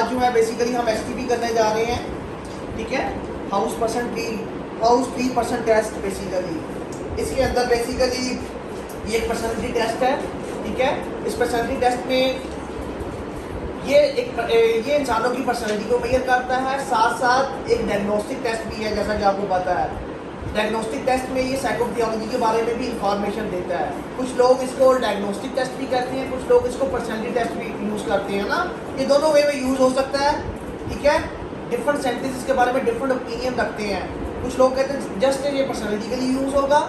आज जो है बेसिकली हम एसटीपी करने जा रहे हैं, ठीक है, house tree person test. Basically इसके अंदर बेसिकली ये एक पर्सनैलिटी टेस्ट है, ठीक है। इस पर्सनैलिटी टेस्ट में ये इंसानों की पर्सनैलिटी को मेजर करता है, साथ साथ एक डायग्नोस्टिक टेस्ट भी है, जैसा कि आपको पता है। डायग्नोस्टिक टेस्ट में ये साइकोपैथोलॉजी के बारे में भी इंफॉर्मेशन देता है। कुछ लोग इसको डायग्नोस्टिक टेस्ट भी कहते हैं, कुछ लोग इसको पर्सनैलिटी टेस्ट भी यूज़ करते हैं ना। ये दोनों वे में यूज़ हो सकता है, ठीक है। डिफरेंट साइंटिस्ट इसके बारे में डिफरेंट ओपिनियन रखते हैं। कुछ लोग कहते हैं जस्ट ये पर्सनैलिटी के लिए यूज़ होगा,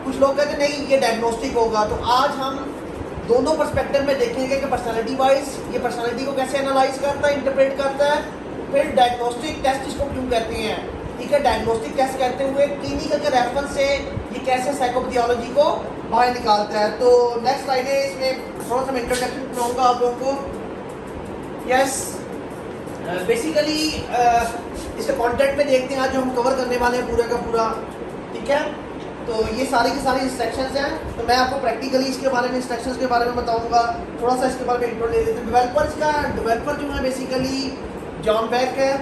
कुछ लोग कहते हैं नहीं ये डायग्नोस्टिक होगा। तो आज हम दोनों पर्सपेक्टिव में देखेंगे कि पर्सनैलिटी वाइज ये पर्सनैलिटी को कैसे एनालाइज करता है, इंटरप्रेट करता है। फिर डायग्नोस्टिक टेस्ट इसको क्यों कहते हैं, ठीक है। डायग्नोस्टिक टेस्ट कहते हुए क्लिनिकल के रेफरेंस से ये कैसे साइकोपैथोलॉजी को बाहर निकालता है। तो नेक्स्ट स्लाइड है, इसमें थोड़ा सा मैं इंट्रोडक्शन कराऊंगा आप लोगों को। यस, बेसिकली इसके कंटेंट में देखते हैं आज जो हम कवर करने वाले हैं पूरा का पूरा, ठीक है। तो ये सारे के सारे इंस्ट्रक्शंस हैं, तो मैं आपको प्रैक्टिकली इसके बारे में इंस्ट्रक्शंस के बारे में बताऊंगा। थोड़ा सा इसके बारे में इंट्रो ले लेते हैं। डेवलपर जो है बेसिकली जॉन बेक है,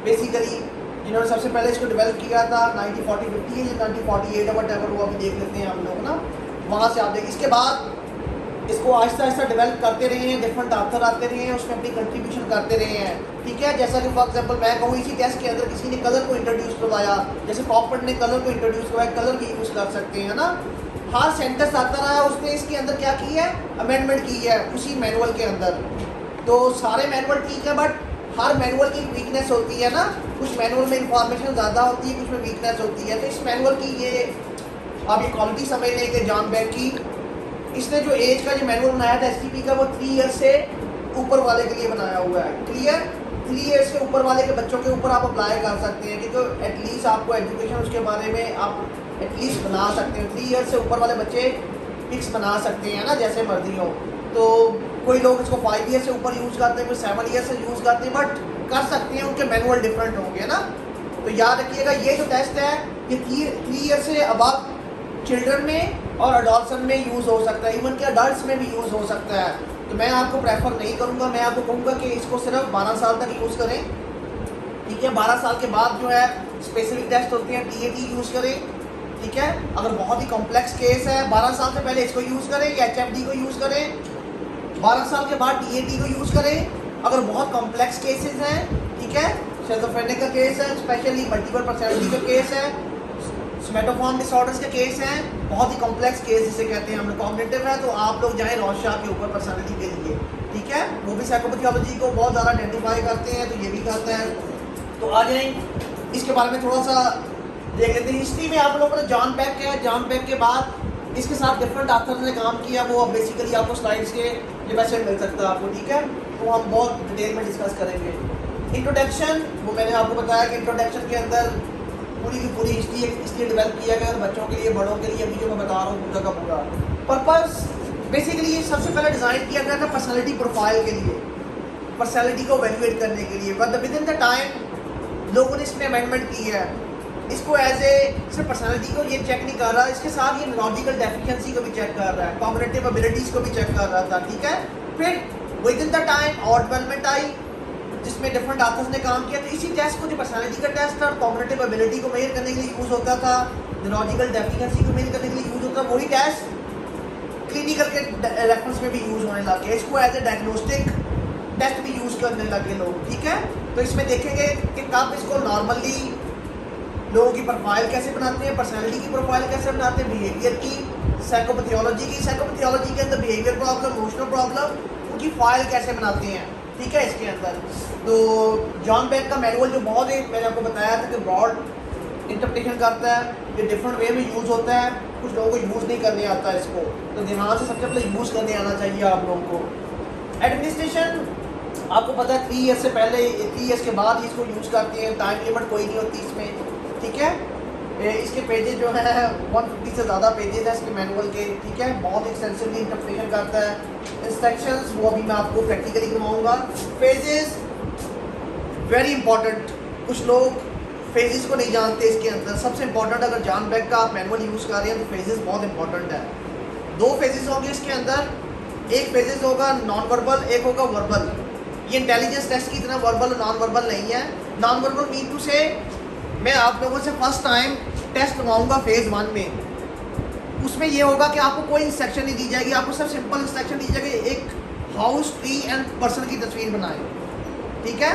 बेसिकली जिन्होंने सबसे पहले इसको डेवलप किया था 1940-50 या 1948 वट एवर, वो अभी देख लेते हैं हम लोग ना, वहाँ से आप देखें। इसके बाद इसको आहिस्ता आहिस्ता डेवलप करते रहे हैं, डिफरेंट ऑथर आते रहे हैं, उसमें अपनी कंट्रीब्यूशन करते रहे हैं, ठीक है। जैसा कि फॉर एग्जांपल मैं कहूँ इसी टेस्ट के अंदर किसी ने कलर को इंट्रोड्यूस करवाया, जैसे पॉपट ने कलर को इंट्रोड्यूस करवाया, कलर की यूज़ कर सकते हैं ना। हर सेंटेंस आता रहा, उसने इसके अंदर क्या की है, अमेंडमेंट की है उसी मैनुअल के अंदर। तो सारे मैनुअल ठीक है, बट हर मैनुअल की वीकनेस होती है ना। कुछ मैनुअल में इंफॉर्मेशन ज़्यादा होती है, कुछ में वीकनेस होती है। तो इस मैनुअल की ये आप ये क्वालिटी समझ लें कि जॉन बेक की, इसने जो एज का जो मैनुअल बनाया था एसटीपी का, वो 3 ईयर से ऊपर वाले के लिए बनाया हुआ है। क्लियर, 3 ईयर से ऊपर वाले के बच्चों के ऊपर आप अप्लाई कर सकते हैं, क्योंकि एटलीस्ट आपको एजुकेशन उसके बारे में आप एटलीस्ट बना सकते हैं। 3 ईयर से ऊपर वाले बच्चे फिक्स बना सकते हैं ना, जैसे मर्जी हो। तो कोई लोग इसको 5 ईयर से ऊपर यूज़ करते हैं, कोई 7 ईयर से यूज़ करते हैं, बट कर सकते हैं, उनके मैनुअल डिफरेंट होंगे ना। तो याद रखिएगा ये जो टेस्ट है ये 3 ईयर से अबव चिल्ड्रन में और अडल्ट में यूज़ हो सकता है, इवन कि अडल्ट में भी यूज़ हो सकता है। तो मैं आपको प्रेफर नहीं करूँगा, मैं आपको कहूँगा कि इसको सिर्फ 12 साल तक यूज़ करें, ठीक है। 12 साल के बाद जो है स्पेसिफिक टेस्ट होते हैं, टीएटी यूज़ करें, ठीक है। अगर बहुत ही कॉम्प्लेक्स केस है 12 साल से पहले इसको यूज़ करें या एचएफडी को यूज़ करें, 12 साल के बाद टीएटी को यूज़ करें। अगर बहुत कॉम्प्लेक्स केसेस हैं, ठीक है, शिज़ोफ्रेनिक का केस है, स्पेशली मल्टीपल पर्सनैलिटी का केस है, स्मेटोफॉर्म डिसऑर्डर्स के केस हैं, बहुत ही कॉम्प्लेक्स केस जिसे कहते हैं हम लोग कॉग्निटिव है, तो आप लोग जाएं रोशाह के ऊपर पर्सनैलिटी के लिए, ठीक है। वो भी साइकोपैथोलॉजी को बहुत ज़्यादा आइडेंटिफाई करते हैं, तो ये भी करते हैं। तो आ जाएं इसके बारे में थोड़ा सा देख लेते हैं। हिस्ट्री में आप लोगों ने जॉन बेक है, जॉन बेक के बाद इसके साथ डिफरेंट ऑथर्स ने काम किया, वो अब बेसिकली आपको स्लाइड्स के लिमिट मिल सकता है आपको, ठीक है। तो हम बहुत डिटेल में डिस्कस करेंगे। इंट्रोडक्शन, वो मैंने आपको बताया कि इंट्रोडक्शन के अंदर पूरी की पूरी हिस्ट्री इसलिए डेवलप किया गया बच्चों के लिए, बड़ों के लिए, अभी जो मैं बता रहा हूँ पूरा का पूरा पर्पस बेसिकली ये सबसे पहले डिज़ाइन किया गया था पर्सनैलिटी प्रोफाइल के लिए, पर्सनैलिटी को वैल्यूएट करने के लिए। But with in the time लोगों ने इसमें अमेंडमेंट की है, इसको एज ए सिर्फ पर्सनैलिटी को ये चेक नहीं कर रहा, इसके साथ ये लॉजिकल डेफिशिएंसी को भी चेक कर रहा है, कॉग्निटिव एबिलिटीज़ को भी चेक कर रहा था, ठीक है। फिर विद इन द टाइम और डेवलपमेंट आई जिसमें डिफरेंट ऑथर्स ने काम किया। तो इसी टेस्ट को जो पर्सनैलिटी का टेस्ट था, कॉग्निटिव एबिलिटी को मेजर करने के लिए यूज़ होता था, लॉजिकल डेफिशिएंसी को मेजर करने के लिए यूज़ होता था, वही टेस्ट क्लिनिकल के रेफरेंस में भी यूज़ होने लगे। इसको एज ए डायग्नोस्टिक टेस्ट भी यूज़ करने लगे लोग, ठीक है। तो इसमें देखेंगे कि कब इसको नॉर्मली लोगों की प्रोफाइल कैसे बनाते हैं, पर्सनैलिटी की प्रोफाइल कैसे बनाते हैं, बिहेवियर की, साइकोपैथोलॉजी के अंदर बिहेवियर प्रॉब्लम, इमोशनल प्रॉब्लम, उनकी फाइल कैसे बनाते हैं, ठीक है। इसके अंदर तो जॉन बेक का मैनुअल जो बहुत ही मैंने आपको बताया था कि ब्रॉड इंटरप्रिटेशन करता है, ये डिफरेंट वे में यूज़ होता है, कुछ लोगों को यूज़ नहीं करने आता है इसको, तो ध्यान से सबसे पहले यूज़ करने आना चाहिए आप लोगों को। एडमिनिस्ट्रेशन आपको पता है 3 ईयर से पहले, 3 ईयर्स के बाद इसको यूज़ करते हैं, टाइम लिमिट कोई नहीं होती इसमें, ठीक है। इसके पेजेस जो है 150 से ज़्यादा पेजेस हैं इसके मैनुअल के, ठीक है। बहुत एक्सटेंसिवली इंटरप्रिटेशन करता है। इंस्ट्रक्शंस वो अभी मैं आपको प्रैक्टिकली करवाऊँगा। फेजेस वेरी इंपॉर्टेंट, कुछ लोग फेजेस को नहीं जानते इसके अंदर। सबसे इंपॉर्टेंट अगर जॉन बेक का आप मैनुअल यूज़ कर रहे हैं तो फेजेस बहुत इंपॉर्टेंट है। 2 फेजेस होंगे इसके अंदर, एक फेजेस होगा नॉन वर्बल, एक होगा वर्बल, ये इंटेलिजेंस टेस्ट की तरह वर्बल और नॉन वर्बल नहीं है। नॉन वर्बल मीन टू से मैं आप लोगों से फर्स्ट टाइम टेस्ट करवाऊंगा फेज़ 1 में। उसमें ये होगा कि आपको कोई इंस्ट्रक्शन नहीं दी जाएगी, आपको सब सिंपल इंस्ट्रक्शन दी जाएगी, एक हाउस, ट्री एंड पर्सन की तस्वीर बनाएं, ठीक है।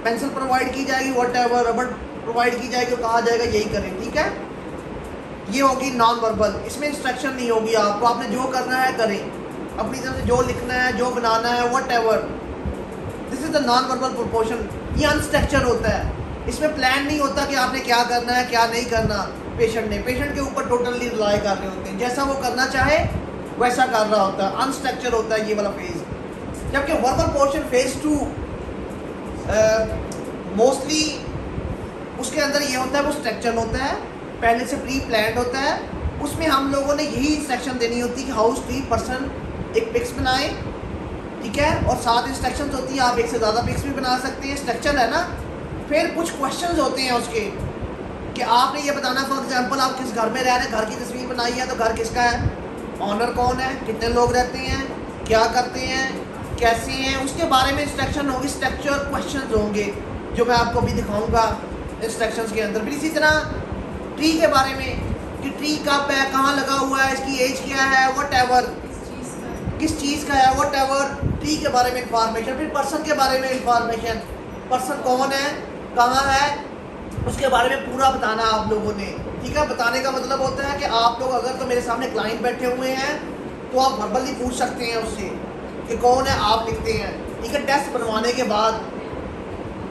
पेंसिल प्रोवाइड की जाएगी, वट एवर, रबड़ प्रोवाइड की जाएगी, कहा जाएगा यही करें, ठीक है। ये होगी नॉन वर्बल, इसमें इंस्ट्रक्शन नहीं होगी आपको, आपने जो करना है करें, अपनी तरफ से जो लिखना है, जो बनाना है, what ever. This is the non verbal proportion. ये अनस्ट्रक्चर होता है, इसमें प्लान नहीं होता कि आपने क्या करना है क्या नहीं करना। पेशेंट के ऊपर टोटली रिलाई कर रहे होते हैं, जैसा वो करना चाहे वैसा कर रहा होता है, अनस्ट्रक्चर होता है ये वाला फेज। जबकि वर्बल पोर्शन फेज 2 मोस्टली उसके अंदर ये होता है, वो स्ट्रक्चर होता है, पहले से प्री प्लान्ड होता है। उसमें हम लोगों ने यही इंस्ट्रक्शन देनी होती है कि हाउस, ट्री, पर्सन, एक पिक्स बनाए, ठीक है, और 7 इंस्ट्रक्शंस होती हैं, आप एक से ज़्यादा पिक्स भी बना सकते हैं, स्ट्रक्चर है ना। फिर कुछ क्वेश्चंस होते हैं उसके कि आपने ये बताना, फॉर एग्जांपल आप किस घर में रह रहे हैं, घर की तस्वीर बनाई है तो घर किसका है, ऑनर कौन है, कितने लोग रहते हैं, क्या करते हैं, कैसे हैं, उसके बारे में इंस्ट्रक्शन होगी, स्ट्रक्चर क्वेश्चंस होंगे जो मैं आपको अभी दिखाऊंगा इंस्ट्रक्शंस के अंदर। फिर इसी तरह ट्री के बारे में कि ट्री कब है, कहाँ लगा हुआ है, इसकी एज क्या है, वट एवर, किस चीज़ का है, वट एवर, ट्री के बारे में इंफॉर्मेशन। फिर पर्सन के बारे में इंफॉर्मेशन, पर्सन कौन है, कहाँ है, उसके बारे में पूरा बताना आप लोगों ने, ठीक है। बताने का मतलब होता है कि आप लोग अगर तो मेरे सामने क्लाइंट बैठे हुए हैं तो आप वर्बली पूछ सकते हैं उससे कि कौन है, आप लिखते हैं, ठीक है। टेस्ट बनवाने के बाद,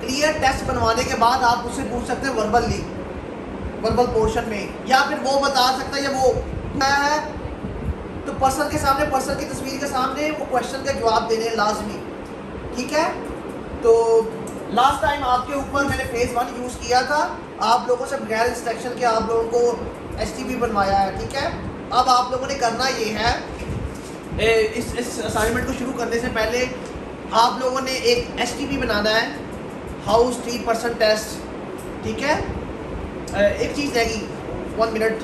क्लियर टेस्ट बनवाने के बाद आप उससे पूछ सकते हैं वर्बली, वर्बल पोर्शन में, या फिर वो बता सकता है या वो क्या है। तो पर्सन के सामने, पर्सन की तस्वीर के सामने वो क्वेश्चन के जवाब देने लाजमी, ठीक है। तो लास्ट टाइम आपके ऊपर मैंने फेज़ 1 यूज़ किया था, आप लोगों से बगैर इंस्ट्रक्शन के आप लोगों को STP बनवाया है, ठीक है। अब आप लोगों ने करना ये है, इस असाइनमेंट को शुरू करने से पहले आप लोगों ने एक STP बनाना है, हाउस, ट्री, पर्सन टेस्ट, ठीक है। एक चीज़ रहेगी, 1 मिनट,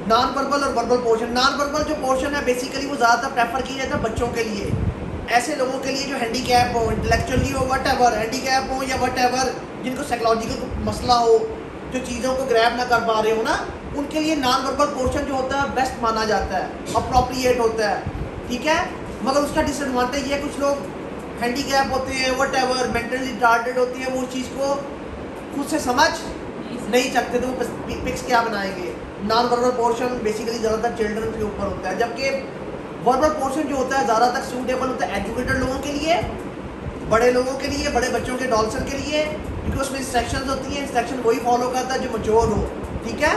नॉन वर्बल और वर्बल पोर्शन। नॉन वर्बल जो पोर्शन है बेसिकली वो ज़्यादातर प्रेफर किया जाता है बच्चों के लिए, ऐसे लोगों के लिए जो हैंडीकैप हो, इंटेलेक्चुअली हो, वट एवर, हैंडीकैप हो या वट एवर, जिनको साइकोलॉजिकल मसला हो, जो चीज़ों को ग्रैब ना कर पा रहे हो ना, उनके लिए नॉन वर्बल पोर्शन जो होता है बेस्ट माना जाता है, अप्रोप्रिएट होता है, ठीक है। मगर उसका डिसएडवांटेज ये, कुछ लोग हैंडीकैप होते हैं, वट एवर, मेंटली रिटार्डेड होती है, वो उस चीज़ को खुद से समझ नहीं सकते, तो वो पिक्स क्या बनाएंगे। नॉन वर्बल पोर्शन बेसिकली ज़्यादातर चिल्ड्रन के ऊपर होता है, जबकि वर्बल पोर्शन जो होता है ज़्यादातर सूटेबल होता है एजुकेटेड लोगों के लिए, बड़े लोगों के लिए, बड़े बच्चों के डॉल्सन के लिए, क्योंकि उसमें इंस्ट्रक्शंस होती हैं, इंस्ट्रक्शन वही फॉलो करता है जो मैच्योर हो, ठीक है।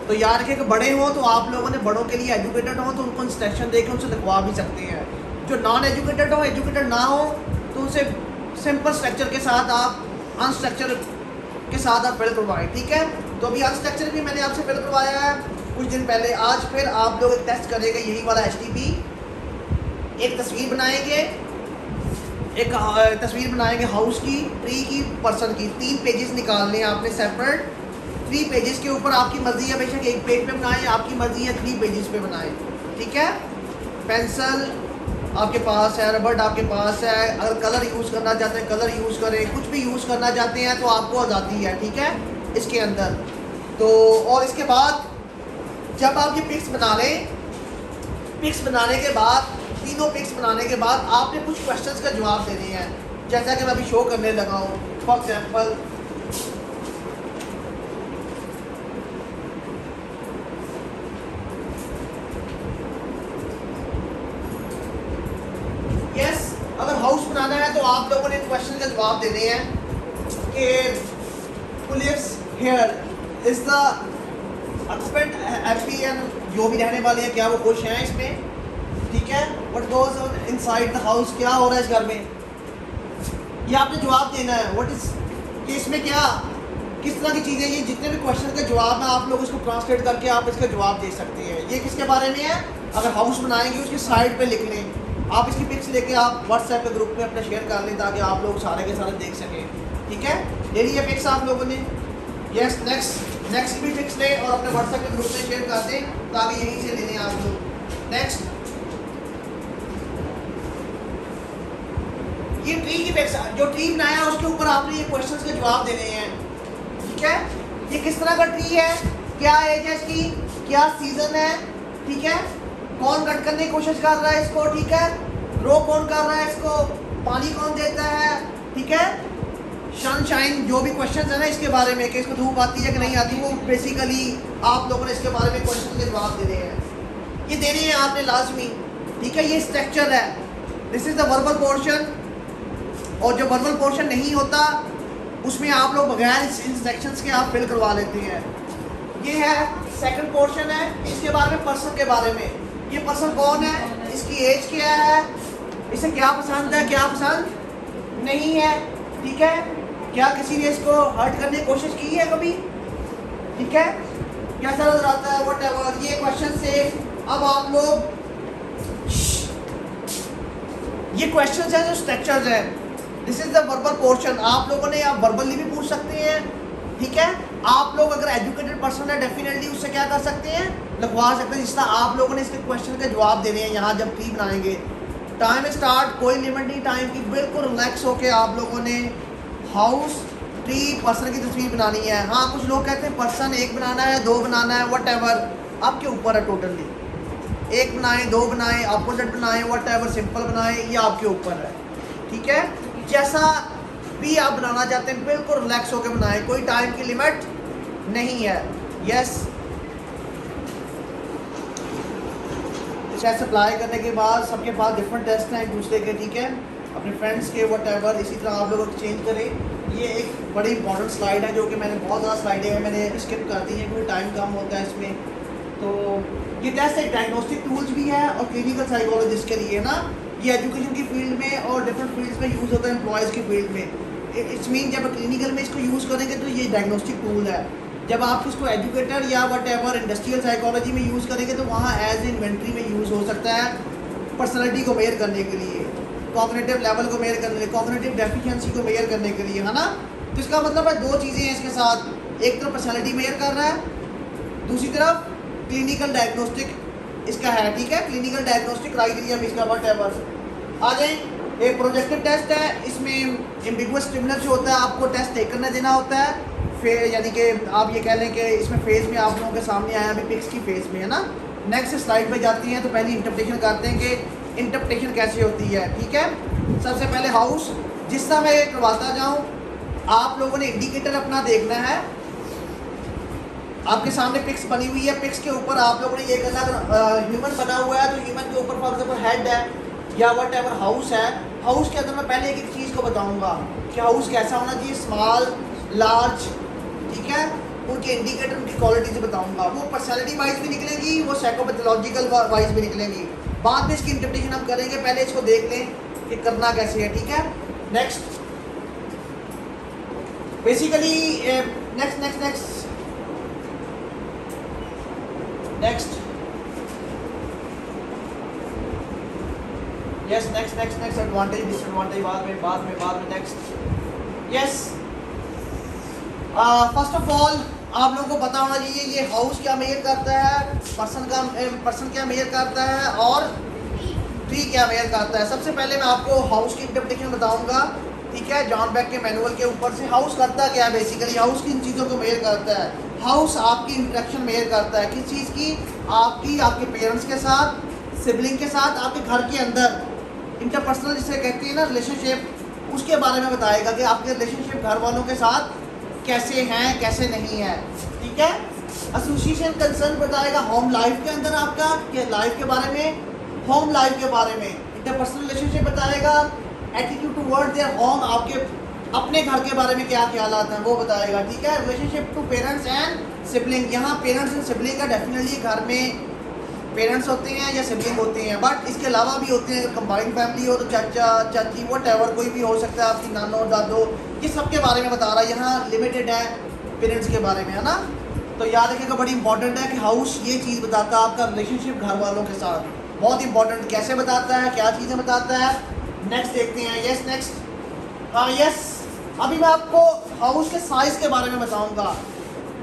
तो याद रखें कि बड़े हो तो आप लोगों ने बड़ों के लिए, एजुकेटेड हो तो उनको इंस्ट्रक्शन देकर उनसे लिखवा भी सकते हैं। जो नॉन एजुकेटेड हो, एजुकेटेड ना हो, तो उनसे सिंपल स्ट्रक्चर के साथ आप अनस्ट्रक्चर के साथ आप फिल करवाएं, ठीक है। तो अभी अनस्ट्रक्चर भी मैंने आपसे फिल करवाया है कुछ दिन पहले। आज फिर आप लोग एक टेस्ट करेंगे, यही वाला STP। एक तस्वीर बनाएंगे, एक तस्वीर बनाएंगे हाउस की, ट्री की, पर्सन की, 3 पेजेस निकालने हैं आपने सेपरेट। 3 पेजेस के ऊपर आपकी मर्जी है, बेशक एक पेज पे बनाएं, आपकी मर्जी है 3 पेजेस पे बनाएं, ठीक है। पेंसिल आपके पास है, रबड़ आपके पास है, अगर कलर यूज़ करना चाहते हैं कलर यूज़ करें, कुछ भी यूज़ करना चाहते हैं तो आपको आज़ादी है, ठीक है, इसके अंदर। तो और इसके बाद जब आप ये पिक्स बना लें, पिक्स बनाने के बाद, तीनों पिक्स बनाने के बाद आपने कुछ क्वेश्चंस का जवाब देने हैं, जैसा कि मैं अभी शो करने लगा हूँ। फॉर एग्जाम्पल, यस, अगर हाउस बनाना है तो आप लोगों ने क्वेश्चन का जवाब देने हैं कि who lives here, is the occupant happy, and जो भी रहने वाले हैं क्या वो खुश हैं इसमें, ठीक है। what goes on inside the house, क्या हो रहा है इस घर में, ये आपने जवाब देना है। व्हाट इज, कि इसमें क्या, किस तरह की चीज़ें, ये जितने भी क्वेश्चन के जवाब हैं आप लोग इसको ट्रांसलेट करके आप इसका जवाब दे सकते हैं। ये किसके बारे में है, अगर हाउस बनाएंगे उसकी साइड पे लिख लें, आप इसकी पिक्स लेके आप व्हाट्सएप के ग्रुप में अपने शेयर कर लें ताकि आप लोग सारे के सारे देख सकें, ठीक है। ले लिए पिक्स आप लोगों ने, यस। नेक्स्ट भी पिक्स लें और अपने व्हाट्सएप के ग्रुप में शेयर कर दें ताकि यहीं से ले लें आप लोग। नेक्स्ट, ये ट्री की जो ट्री बनाया है उसके ऊपर आपने ये क्वेश्चंस के जवाब देने हैं, ठीक है। ये किस तरह का ट्री है, क्या एज है इसकी, क्या सीजन है, ठीक है, कौन कट करने की कोशिश कर रहा है इसको, ठीक है, ग्रो कौन कर रहा है इसको, पानी कौन देता है, ठीक है, सनशाइन, जो भी क्वेश्चन है ना इसके बारे में कि इसको धूप आती है कि नहीं आती, वो बेसिकली आप लोगों ने इसके बारे में क्वेश्चन के जवाब देने हैं, ये देने हैं आपने लाजमी, ठीक है। ये स्ट्रक्चर है, this is the verbal portion. और जो वर्बल पोर्शन नहीं होता उसमें आप लोग बगैर इंस्ट्रक्शंस के आप फिल करवा लेते हैं। ये है सेकंड पोर्शन है, इसके बारे में पर्सन के बारे में, ये पर्सन कौन है, इसकी एज क्या है, इसे क्या पसंद है क्या पसंद नहीं है, ठीक है, क्या किसी ने इसको हर्ट करने की कोशिश की है कभी, ठीक है, कैसा नजर आता है, व्हाटएवर। ये क्वेश्चन से अब आप लोग ये क्वेश्चंस है जो स्ट्रक्चर्स है, this is the verbal portion. आप लोगों ने आप वर्बली भी पूछ सकते हैं, ठीक है। आप लोग अगर एजुकेटेड पर्सन है डेफिनेटली उससे क्या कर सकते हैं, लिखवा सकते हैं, जिस तरह आप लोगों ने इसके क्वेश्चन के जवाब देने हैं यहाँ जब ट्री बनाएंगे। टाइम स्टार्ट, कोई लिमिट नहीं टाइम की, बिल्कुल रिलैक्स होके आप लोगों ने हाउस ट्री पर्सन की तस्वीर बनानी है। हाँ, कुछ लोग कहते हैं पर्सन एक बनाना है, दो बनाना है, व्हाटएवर, आपके ऊपर है टोटली, एक बनाएं, दो बनाएं, अपोजिट बनाएं, व्हाटएवर, सिंपल बनाएं, ये आपके ऊपर है, ठीक है। जैसा भी आप बनाना चाहते हैं बिल्कुल रिलैक्स होकर बनाएं, कोई टाइम की लिमिट नहीं है। यस, टेस्ट अप्लाई करने के बाद सबके पास डिफरेंट टेस्ट हैं एक दूसरे के, ठीक है, अपने फ्रेंड्स के व्हाटएवर, इसी तरह आप लोग एक्सचेंज करें। ये एक बड़ी इंपॉर्टेंट स्लाइड है जो कि मैंने बहुत ज़्यादा स्लाइडें हैं मैंने स्किप कर दी हैं क्योंकि टाइम कम होता है इसमें। तो ये टेस्ट एक डायग्नोस्टिक टूल्स भी है और क्लिनिकल साइकोलॉजिस्ट के लिए ना, ये एजुकेशन की फील्ड में और डिफरेंट फील्ड्स में यूज़ होता है, एम्प्लॉयज़ की फील्ड में। इट्स मीन जब क्लिनिकल में इसको यूज़ करेंगे तो ये डायग्नोस्टिक टूल है, जब आप इसको एजुकेटर या व्हाटएवर इंडस्ट्रियल साइकोलॉजी में यूज़ करेंगे तो वहाँ एज इन्वेंट्री में यूज़ हो सकता है, पर्सनैलिटी को मेजर करने के लिए, कॉग्निटिव लेवल को मेजर करने के लिए, कॉग्निटिव डेफिशिएंसी को मेजर करने के लिए, है ना। तो इसका मतलब है दो चीज़ें हैं इसके साथ, एक तरफ पर्सनैलिटी मेजर कर रहा है, दूसरी तरफ क्लिनिकल डायग्नोस्टिक इसका है, ठीक है, क्लिनिकल डायग्नोस्टिक क्राइटेरिया भी इसका व्हाटएवर। आ जाए, एक प्रोजेक्टिव टेस्ट है, इसमें एम्बिगुअस स्टिमुलस जो होता है आपको टेस्ट टेक करने देना होता है, फिर यानी कि आप ये कह लें कि इसमें फेज़ में आप लोगों के सामने आया अभी पिक्स की फेज़ में, है ना। नेक्स्ट स्लाइड पे जाती हैं तो पहले इंटरप्रिटेशन करते हैं कि इंटरप्रिटेशन कैसे होती है, ठीक है। सबसे पहले हाउस, जिस तरह मैं करवाता जाऊँ आप लोगों ने इंडिकेटर अपना देखना है, आपके सामने पिक्स बनी हुई है, पिक्स के ऊपर आप लोगों ने ये करना, अगर ह्यूमन बना हुआ है तो ह्यूमन के ऊपर फॉर एग्जाम्पल हेड है या व्हाटएवर हाउस है, हाउस के अंदर मैं पहले एक एक चीज़ को बताऊंगा कि हाउस कैसा होना चाहिए, स्मॉल, लार्ज, ठीक है, उनके इंडिकेटर उनकी क्वालिटी से बताऊंगा। वो पर्सनैलिटी वाइज भी निकलेंगी, वो साइकोपैथोलॉजिकल वाइज भी निकलेंगी, बाद में इसकी इंटरप्रिटेशन हम करेंगे, पहले इसको देख लें कि करना कैसे है, ठीक है। Next basically next next next next yes next next next advantage disadvantage बाद में next. Yes, first of all आप लोगों को पता होना चाहिए ये हाउस क्या मेजर करता है, पर्सन क्या मेजर करता है और ट्री क्या मेजर करता है। सबसे पहले मैं आपको हाउस की इंटरप्रिटेशन बताऊंगा, ठीक है, जॉन बेक के मैनुअल के ऊपर से। हाउस करता क्या है, बेसिकली हाउस किन चीज़ों को मेजर करता है, हाउस आपकी इंटरेक्शन मेजर करता है, किस चीज़ की, आपकी आपके पेरेंट्स के साथ, सिबलिंग के साथ, आपके घर के अंदर इंटरपर्सनल जिसे कहते हैं ना रिलेशनशिप, उसके बारे में बताएगा कि आपके रिलेशनशिप घर वालों के साथ कैसे हैं कैसे नहीं है, ठीक है। एसोसिएशन कंसर्न बताएगा होम लाइफ के अंदर आपका के लाइफ के बारे में, होम लाइफ के बारे में। इंटरपर्सनल रिलेशनशिप बताएगा, एटीट्यूड टुवर्ड देयर होम, आपके अपने घर के बारे में क्या ख्यालात हैं वो बताएगा, ठीक है। Relationship to parents and sibling, यहाँ पेरेंट्स एंड सिबलिंग का डेफिनेटली घर में पेरेंट्स होते हैं या सिबलिंग होते हैं, बट इसके अलावा भी होते हैं, कंबाइंड फैमिली हो तो चाचा चाची व्हाटएवर कोई भी हो सकता है, आपकी नानो दादो, ये सब के बारे में बता रहा है, यहाँ लिमिटेड है पेरेंट्स के बारे में, है ना। तो याद रखिएगा बड़ी इंपॉर्टेंट है कि हाउस ये चीज़ बताता है आपका रिलेशनशिप घर वालों के साथ, बहुत इंपॉर्टेंट, कैसे बताता है, क्या चीज़ें बताता है। नेक्स्ट देखते हैं, यस नेक्स्ट, हाँ यस, अभी मैं आपको हाउस के साइज़ के बारे में बताऊँगा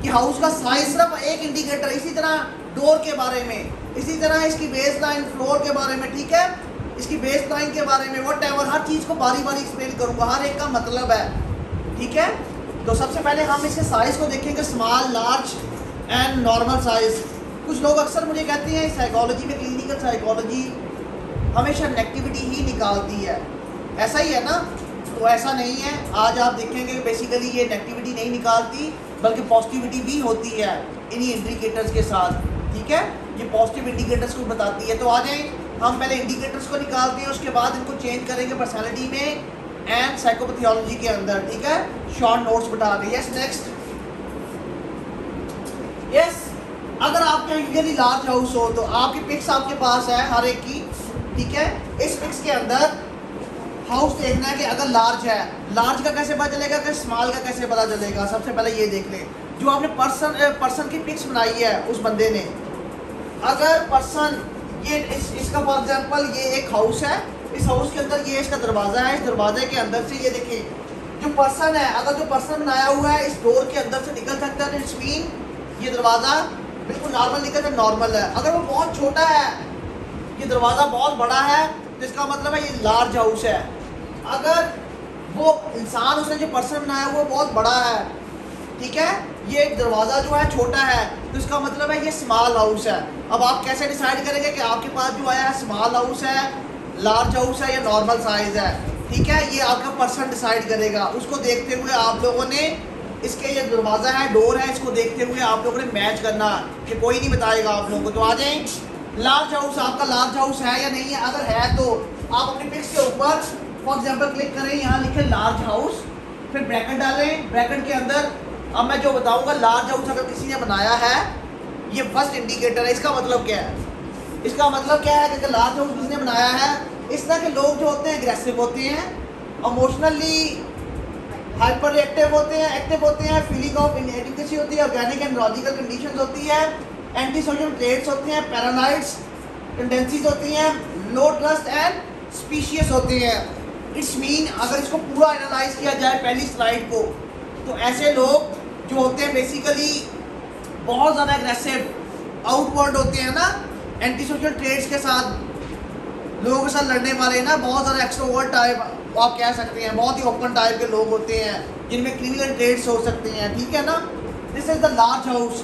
कि हाउस का साइज़ सिर्फ एक इंडिकेटर, इसी तरह डोर के बारे में, इसी तरह इसकी बेस लाइन फ्लोर के बारे में, ठीक है, इसकी बेस लाइन के बारे में, वट एवर, हर चीज़ को बारी बारी एक्सप्लेन करूँगा, हर एक का मतलब है, ठीक है। तो सबसे पहले हम इसके साइज़ को देखेंगे, small, large and normal size. कुछ लोग अक्सर मुझे कहते हैं साइकोलॉजी में, क्लिनिकल साइकोलॉजी हमेशा नेगेटिविटी ही निकालती है, ऐसा ही है ना? तो ऐसा नहीं है। आज आप देखेंगे बेसिकली ये नेगेटिविटी नहीं निकालती बल्कि पॉजिटिविटी भी होती है इन्हीं इंडिकेटर्स के साथ, ठीक है। ये पॉजिटिव इंडिकेटर्स को बताती है। तो आ जाएं, हम पहले इंडिकेटर्स को निकालते हैं, उसके बाद इनको चेंज करेंगे पर्सनैलिटी में एंड साइकोपैथोलॉजी के अंदर, ठीक है। शॉर्ट नोट्स बता दें। Yes, next. यस, अगर आपके यूजुअली लार्ज हाउस हो तो आपकी पिक्स आपके पास है हर एक की, ठीक है। इस पिक्स के अंदर हाउस देखना है कि अगर लार्ज है, लार्ज का कैसे पता चलेगा कि स्मॉल का कैसे पता चलेगा। सबसे पहले ये देख लें, जो आपने पर्सन की पिक्स बनाई है उस बंदे ने, अगर पर्सन ये इसका फॉर एग्जांपल ये एक हाउस है, इस हाउस के अंदर ये इसका दरवाज़ा है, इस दरवाजे के अंदर से ये देखिए जो पर्सन है, अगर जो पर्सन बनाया हुआ है इस डोर के अंदर से निकल सकता है, इट्स मीन ये दरवाज़ा बिल्कुल नॉर्मल निकलता है, नॉर्मल है। अगर वो बहुत छोटा है, ये दरवाज़ा बहुत बड़ा है, तो इसका मतलब है ये लार्ज हाउस है। अगर वो इंसान, उसने जो पर्सन बनाया वो बहुत बड़ा है, ठीक है, ये दरवाज़ा जो है छोटा है, तो इसका मतलब है ये स्मॉल हाउस है। अब आप कैसे डिसाइड करेंगे कि आपके पास जो आया है स्मॉल हाउस है, लार्ज हाउस है या नॉर्मल साइज़ है, ठीक है। ये आपका पर्सन डिसाइड करेगा। उसको देखते हुए आप लोगों ने, इसके ये दरवाज़ा है, डोर है, इसको देखते हुए आप लोगों ने मैच करना कि कोई नहीं बताएगा आप लोगों को। तो आ जाएं, लार्ज हाउस, आपका लार्ज हाउस है या नहीं है। अगर है तो आप अपने पिक्स के ऊपर फॉर एग्जाम्पल क्लिक करें, यहाँ लिखे लार्ज हाउस, फिर ब्रैकेट डालें, ब्रैकेट के अंदर अब मैं जो बताऊंगा लार्ज हाउस अगर किसी ने बनाया है, ये फर्स्ट इंडिकेटर है। इसका मतलब क्या है? इसका मतलब क्या है कि अगर लार्ज हाउस किसी ने बनाया है, इस तरह के लोग जो होते हैं एग्रेसिव होते हैं, इमोशनली हाइपर एक्टिव होते हैं, एक्टिव होते हैं, फीलिंग ऑफ इनएडिक्वेसी होती है, ऑर्गेनिक एंड लॉजिकल कंडीशंस होती है, एंटी सोशल ट्रेड्स होते हैं, पैरानाइड्स टेंडेंसीज होती हैं, लो ट्रस्ट एंड स्पीशियस होते हैं। इट्स मीन अगर इसको पूरा एनालाइज किया जाए पहली स्लाइड को, तो ऐसे लोग जो होते हैं बेसिकली बहुत ज़्यादा एग्रेसिव, आउटवर्ड होते हैं ना, एंटी सोशल ट्रेड्स के साथ लोगों के साथ लड़ने वाले ना, बहुत ज़्यादा एक्सट्रोवर्ट टाइप आप कह सकते हैं, बहुत ही ओपन टाइप के लोग होते हैं जिनमें क्रिमिनल ट्रेड्स हो सकते हैं, ठीक है ना। This is the large house.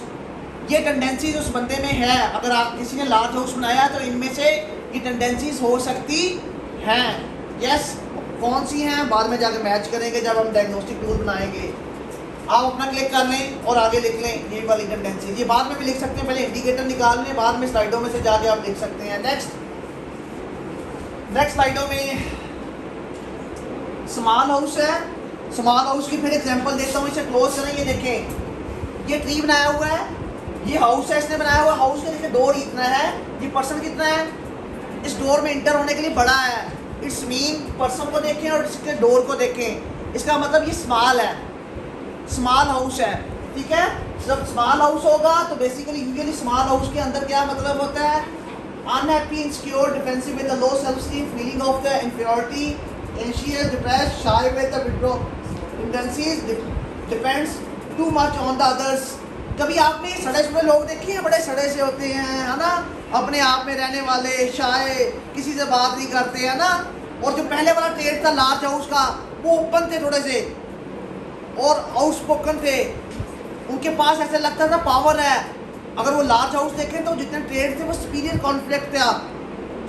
ये टेंडेंसीज उस बंदे में है। अगर आप किसी ने लार्ज हाउस बनाया तो इनमें से ये टेंडेंसीज हो सकती हैं। यस, कौन सी हैं बाद में जाकर मैच करेंगे जब हम डायग्नोस्टिक टूल बनाएंगे। आप अपना क्लिक कर लें और आगे लिख लें ये वाली टेंडेंसी। ये बाद में भी लिख सकते हैं, पहले इंडिकेटर निकाल लें, बाद में स्लाइडों में से जाके आप लिख सकते हैं। नेक्स्ट स्लाइडों में स्मॉल हाउस है। स्मॉल हाउस की फिर एग्जांपल देता हूँ, इसे क्लोज करें। ये देखें, ये ट्री बनाया हुआ है, ये हाउस है, इसने बनाया हुआ हाउस के देखिए डोर इतना है, ये पर्सन कितना है, इस डोर में इंटर होने के लिए बड़ा है। इट्स मीन पर्सन को देखें और इसके डोर को देखें, इसका मतलब ये स्मॉल है, स्मॉल हाउस है, ठीक है। जब स्मॉल हाउस होगा तो बेसिकली यूजुअली स्मॉल हाउस के अंदर क्या मतलब होता है, unhappy, insecure, defensive with the low self esteem, feeling of the inferiority, anxious, depressed, shy with the withdraw tendencies, depends too much on the others. कभी आपने सड़े हुए लोग देखे हैं, बड़े सड़े से होते हैं, है ना, अपने आप में रहने वाले, शाय, किसी से बात नहीं करते, है ना। और जो पहले वाला ट्रेड था लार्ज हाउस का, वो ओपन थे थोड़े से और आउटस्पोकन थे, उनके पास ऐसा लगता था पावर है। अगर वो लार्ज हाउस देखें तो जितने ट्रेड थे वो सुपीरियर कॉन्फ्लिक्ट था,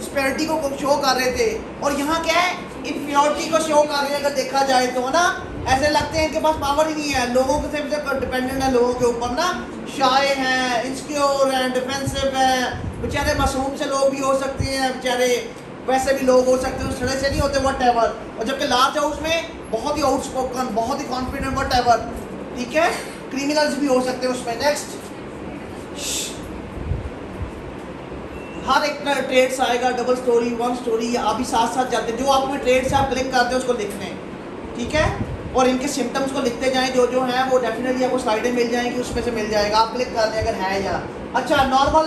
स्पेरिटी को शो कर रहे थे, और यहाँ क्या है, इन्फीरियरिटी को शो कर रहे हैं। अगर देखा जाए तो, है ना, ऐसे लगते हैं इनके पास पावर ही नहीं है, लोगों के से डिपेंडेंट है, लोगों के ऊपर ना, शाय हैं, इनसिक्योर हैं, डिफेंसिव हैं, बेचारे मासूम से लोग भी हो सकते हैं, बेचारे वैसे भी लोग हो सकते हैं, सड़े से नहीं होते, वट एवर। और जबकि लार्ज हाउस में बहुत ही आउटस्पोकन, बहुत ही कॉन्फिडेंट, वट एवर, ठीक है, क्रिमिनल्स भी हो सकते हैं उसमें। नेक्स्ट, हर एक ट्रेड्स आएगा, डबल स्टोरी, वन स्टोरी, आप भी साथ साथ जाते हैं, जो आप में ट्रेड से आप क्लिक करते हैं उसको लिखने, ठीक है, और इनके सिम्टम्स को लिखते जाएं, जो जो हैं वो डेफिनेटली आपको स्लाइडें मिल जाएंगी, उसमें से मिल जाएगा, आप क्लिक कर लें अगर है या। अच्छा, नॉर्मल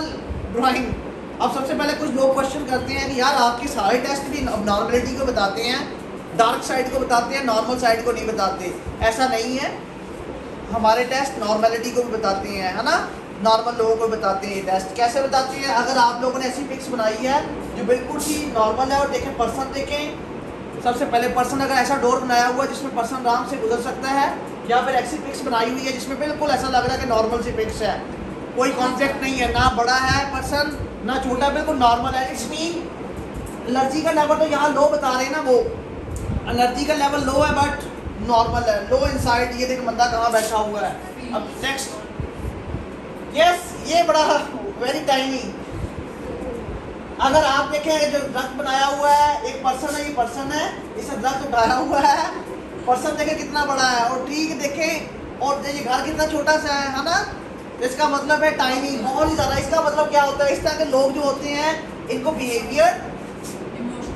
ड्राइंग। अब सबसे पहले कुछ लोग क्वेश्चन करते हैं कि यार आपके सारे टेस्ट भी नॉर्मलिटी को बताते हैं, डार्क साइड को बताते हैं, नॉर्मल साइड को नहीं बताते। ऐसा नहीं है, हमारे टेस्ट नॉर्मलिटी को भी बताते हैं, है ना, नॉर्मल लोगों को बताते हैं। ये टेस्ट कैसे बताते हैं, अगर आप लोगों ने ऐसी पिक्स बनाई है जो बिल्कुल ही नॉर्मल है। और देखें पर्सन, देखें सबसे पहले पर्सन अगर ऐसा डोर बनाया हुआ है जिसमें पर्सन आराम से गुजर सकता है, या फिर ऐसी पिक्स बनाई हुई है जिसमें बिल्कुल ऐसा लग रहा है कि नॉर्मल सी पिक्स है, कोई कॉन्फ्लिक्ट नहीं है, ना बड़ा है पर्सन ना छोटा, बिल्कुल नॉर्मल है। इट्स मीन एनर्जी का लेवल तो यहाँ लो बता रहे हैं ना, वो एनर्जी का लेवल लो है बट नॉर्मल है, लो इनसाइड। ये देखो बंदा कहाँ बैठा हुआ है। अब नेक्स्ट, यस ये बड़ा वेरी टाइनी। अगर आप देखें जो रथ बनाया हुआ है, एक पर्सन है, ये पर्सन है, इसे रथ उठाया हुआ है, पर्सन देखें कितना बड़ा है, और ठीक देखें, और ये घर कितना छोटा सा है ना, तो इसका मतलब है टाइनी, बहुत ही ज़्यादा। इसका मतलब क्या होता है, इस तरह के लोग जो होते हैं इनको बिहेवियर,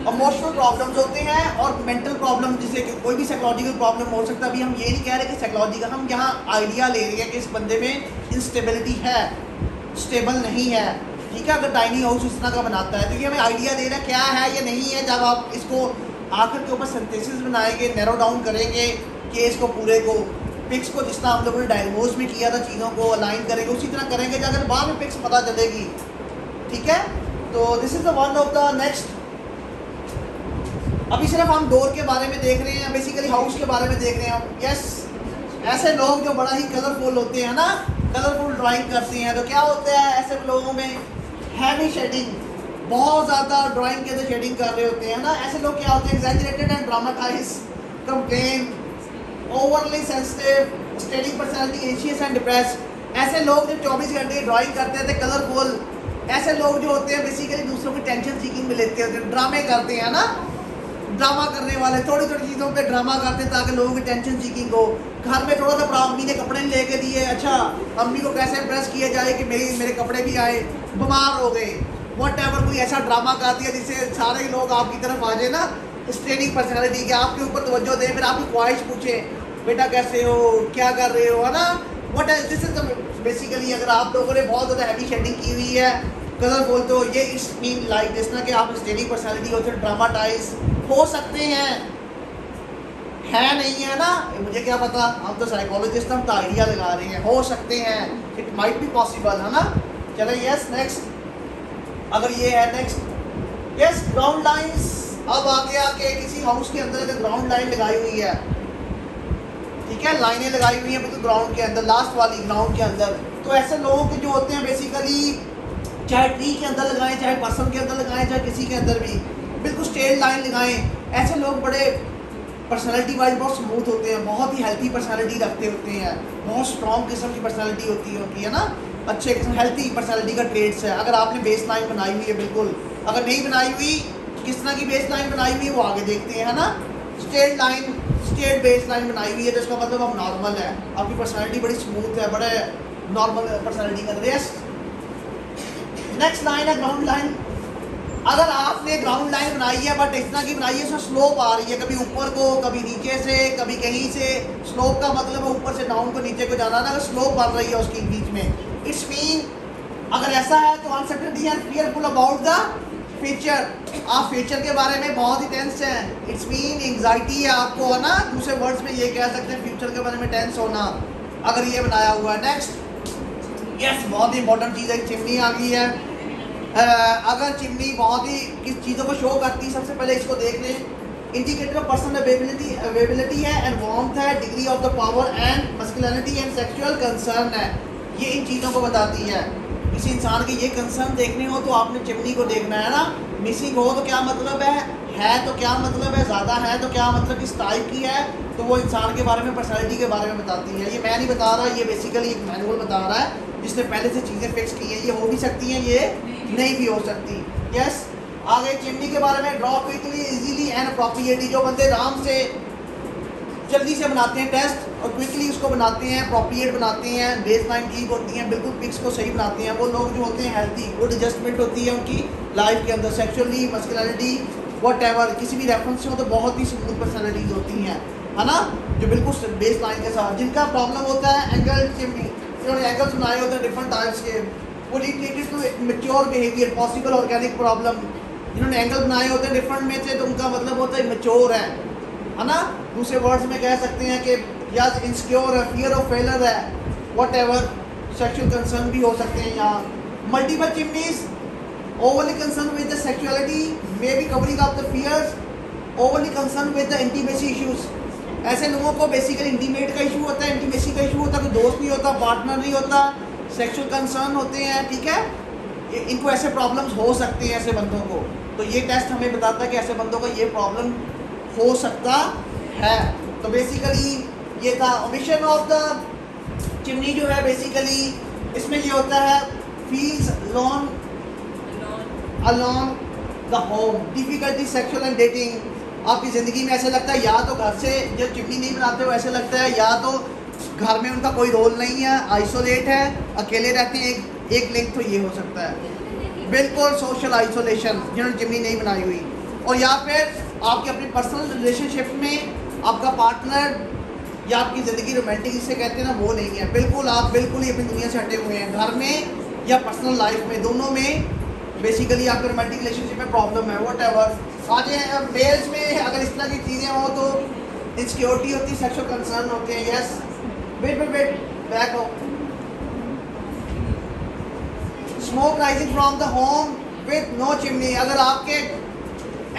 इमोशनल प्रॉब्लम्स होते हैं और मेंटल प्रॉब्लम, जिससे कोई भी साइकोलॉजिकल प्रॉब्लम हो सकता है। अभी हम ये नहीं कह रहे कि साइकोलॉजिकल, हम यहाँ आइडिया ले रहे हैं कि इस बंदे में इंस्टेबिलिटी है, स्टेबल नहीं है, ठीक है। अगर टाइनी हाउस इस तरह का बनाता है तो ये हमें आइडिया दे रहा है क्या है या नहीं है। जब आप इसको आखिर के ऊपर सिंथेसिस बनाएंगे, नैरो डाउन करेंगे केस को, पूरे को, पिक्स को, जिस तरह हम लोगों ने डायग्नोज में किया था, चीज़ों को अलाइन करेंगे, उसी तरह करेंगे, अगर बाद में पिक्स पता चलेगी, ठीक है। तो this is the one of the next. अभी सिर्फ हम डोर के बारे में देख रहे हैं, बेसिकली हाउस के बारे में देख रहे हैं हम। यस, ऐसे लोग जो बड़ा ही कलरफुल होते हैं ना, कलरफुल ड्राइंग करते हैं, तो क्या होता है ऐसे लोगों में हैवी शेडिंग, बहुत ज़्यादा ड्राइंग के अंदर शेडिंग कर रहे होते हैं ना। ऐसे लोग क्या होते हैं, exaggerated and dramatise, complain, overly sensitive, स्टेडिंग personality, anxious and depressed. ऐसे लोग जो 24 घंटे ड्राइंग करते थे कलरफुल, ऐसे लोग जो होते हैं बेसिकली दूसरों की टेंशन सीकिंग में लेते होते हैं, ड्रामे करते हैं ना, ड्रामा करने वाले, थोड़ी थोड़ी चीज़ों पे ड्रामा करते हैं ताकि लोगों की टेंशन सीकिंग हो। घर में थोड़ा सा अम्मी ने कपड़े नहीं लेके दिए, अच्छा अम्मी को कैसे इम्प्रेस किया जाए कि मेरे कपड़े भी आए, बीमार हो गए, वट एवर, कोई ऐसा ड्रामा कर दिया जिससे सारे लोग आपकी तरफ आ जाए ना, स्ट्रेनिंग पर्सनैलिटी के आपके ऊपर तवज्जो दें, फिर आपकी ख्वाहिश पूछे बेटा कैसे हो, क्या कर रहे हो, है ना। What as this is basically, अगर आप लोगों ने बहुत ज़्यादा हैवी शेडिंग की हुई है, कलरफुल, तो ये इस मीन लाइक जिस तरह कि आप स्ट्रेनिंग पर्सनैलिटी होते हैं, ड्रामाटाइज हो सकते हैं, है नहीं है ना, मुझे क्या पता, हम तो साइकोलॉजिस्ट, हम तो आइडिया लगा रहे हैं, हो सकते हैं, इट माइट बी पॉसिबल, है ना। चलो यस नेक्स्ट, अगर ये है नेक्स्ट, यस ग्राउंड लाइंस। अब आगे आके किसी हाउस के अंदर अगर ग्राउंड लाइन लगाई हुई है, ठीक है, लाइनें लगाई हुई हैं बिल्कुल ग्राउंड के अंदर, लास्ट वाली ग्राउंड के अंदर, तो ऐसे लोगों के जो होते हैं बेसिकली, चाहे ट्री के अंदर लगाएं, चाहे पर्सन के अंदर लगाएं, चाहे किसी के अंदर भी, बिल्कुल स्ट्रेट लाइन लगाएं। ऐसे लोग बड़े पर्सनालिटी वाइज बहुत स्मूथ होते हैं, बहुत ही हेल्थी पर्सनालिटी रखते होते हैं, बहुत स्ट्रॉन्ग किस्म की पर्सनालिटी होती है उनकी, है ना, अच्छे किस्म हेल्थी पर्सनालिटी का ट्रेड्स है। अगर आपने बेस लाइन बनाई हुई है, बिल्कुल, अगर नहीं बनाई हुई, किस तरह की बेस लाइन बनाई हुई है वो आगे देखते हैं, है ना। Straight line, straight base line बनाई हुई है तो इसका मतलब आप नॉर्मल है, आपकी पर्सनालिटी बड़ी स्मूथ है, बड़े नॉर्मल पर्सनालिटी का। रेस्ट नेक्स्ट लाइन है ग्राउंड लाइन। अगर आपने ग्राउंड लाइन बनाई है बट इस तरह की बनाई है, उसमें स्लोप आ रही है, कभी ऊपर को, कभी नीचे से, कभी कहीं से, स्लोप का मतलब है ऊपर से डाउन को, नीचे को जाना ना, अगर स्लोप बन रही है उसके बीच में, इट्स मीन अगर ऐसा है तो uncertainty and fearful about the future, आप फ्यूचर के बारे में बहुत ही टेंस हैं, इट्स मीन एंग्जाइटी है आपको, है ना। दूसरे वर्ड्स में ये कह सकते हैं फ्यूचर के बारे में टेंस होना, अगर ये बनाया हुआ है। नेक्स्ट, यस बहुत ही इंपॉर्टेंट चीज़ है, चिमनी आ गई है। अगर चिमनी बहुत ही किस चीज़ों को शो करती है, सबसे पहले इसको देख लें। इंडिकेटर ऑफ पर्सन अवेबिलिटी है, एंड वार्मथ है, degree of the power and masculinity and sexual concern है, ये इन चीज़ों को बताती है। किसी इंसान के ये कंसर्न देखने हो तो आपने चिमनी को देखना है ना। मिसिंग हो तो क्या मतलब है तो क्या मतलब है, ज़्यादा है तो क्या मतलब, किस टाइप की है, तो वो इंसान के बारे में, पर्सनैलिटी के बारे में बताती है। ये मैं नहीं बता रहा, ये बेसिकली एक मैनुअल बता रहा है जिसने पहले से चीज़ें फिक्स की हैं। ये हो भी सकती हैं, ये नहीं भी हो सकती। यस, आगे चिमनी के बारे में, draw quickly, easily and appropriately, जो बंदे आराम से जल्दी से बनाते हैं टेस्ट और क्विकली उसको बनाते हैं, अप्रोप्रिएट बनाते हैं, बेस लाइन ठीक होती हैं, बिल्कुल पिक्स को सही बनाते हैं, वो लोग जो होते हैं हेल्थी, गुड एडजस्टमेंट होती है उनकी लाइफ के अंदर, सेक्सुअली, मस्कुलिनिटी, वट एवर, किसी भी रेफरेंस से हो तो बहुत ही स्मूथ पर्सनैलिटीज होती हैं, है ना, जो बिल्कुल बेस लाइन के साथ। जिनका प्रॉब्लम होता है एंगल चिमनी, जिन्होंने एंगल्स बनाए होते हैं डिफरेंट टाइप्स के, वो related to mature behaviour, possible organic problem, जिन्होंने एंगल बनाए होते हैं डिफरेंट में से, तो उनका मतलब होता है मेच्योर है ना। दूसरे वर्ड्स में कह सकते हैं कि या इनसिक्योर है, फियर ऑफ फेलर है, वट एवर, सेक्शुअल कंसर्न भी हो सकते हैं यहाँ। Multiple chimneys, Overly concerned with the sexuality, maybe covering up the fears. Overly concerned with the intimacy issues. ऐसे लोगों को बेसिकली इंटीमेट का इशू होता है, इंटीमेसी का इशू होता है, कोई दोस्त नहीं होता, पार्टनर नहीं होता, सेक्सुअल कंसर्न होते हैं, ठीक है। इनको ऐसे प्रॉब्लम्स हो सकते हैं ऐसे बंदों को। तो ये टेस्ट हमें बताता है कि ऐसे बंदों को ये प्रॉब्लम हो सकता है। तो बेसिकली ये था ओमिशन ऑफ द चिमनी जो है बेसिकली इसमें ये होता है feels loan along the home, difficulty sexual and dating। आपकी ज़िंदगी में ऐसे लगता है या तो घर से जब चिमनी नहीं बनाते हो ऐसे लगता है या तो घर में उनका कोई रोल नहीं है, आइसोलेट है, अकेले रहते हैं। एक लिंक तो ये हो सकता है बिल्कुल सोशल आइसोलेशन जिन्होंने चिमनी नहीं बनाई हुई। और या फिर आपके अपनी पर्सनल रिलेशनशिप में आपका पार्टनर या आपकी ज़िंदगी रोमांटिक जिसे कहते हैं ना वो नहीं है, बिल्कुल आप बिल्कुल ही अपनी दुनिया से हटे हुए हैं। घर में या पर्सनल लाइफ में दोनों में बेसिकली आपके रोमांटिक रिलेशनशिप में प्रॉब्लम है, वट एवर। आज मेल्स में अगर इस तरह की चीज़ें हों तो इनसिक्योरिटी होती है, सेक्सुअल कंसर्न होते हैं। यस वेट बैक हो। Smoke rising from the home with no chimney. अगर आपके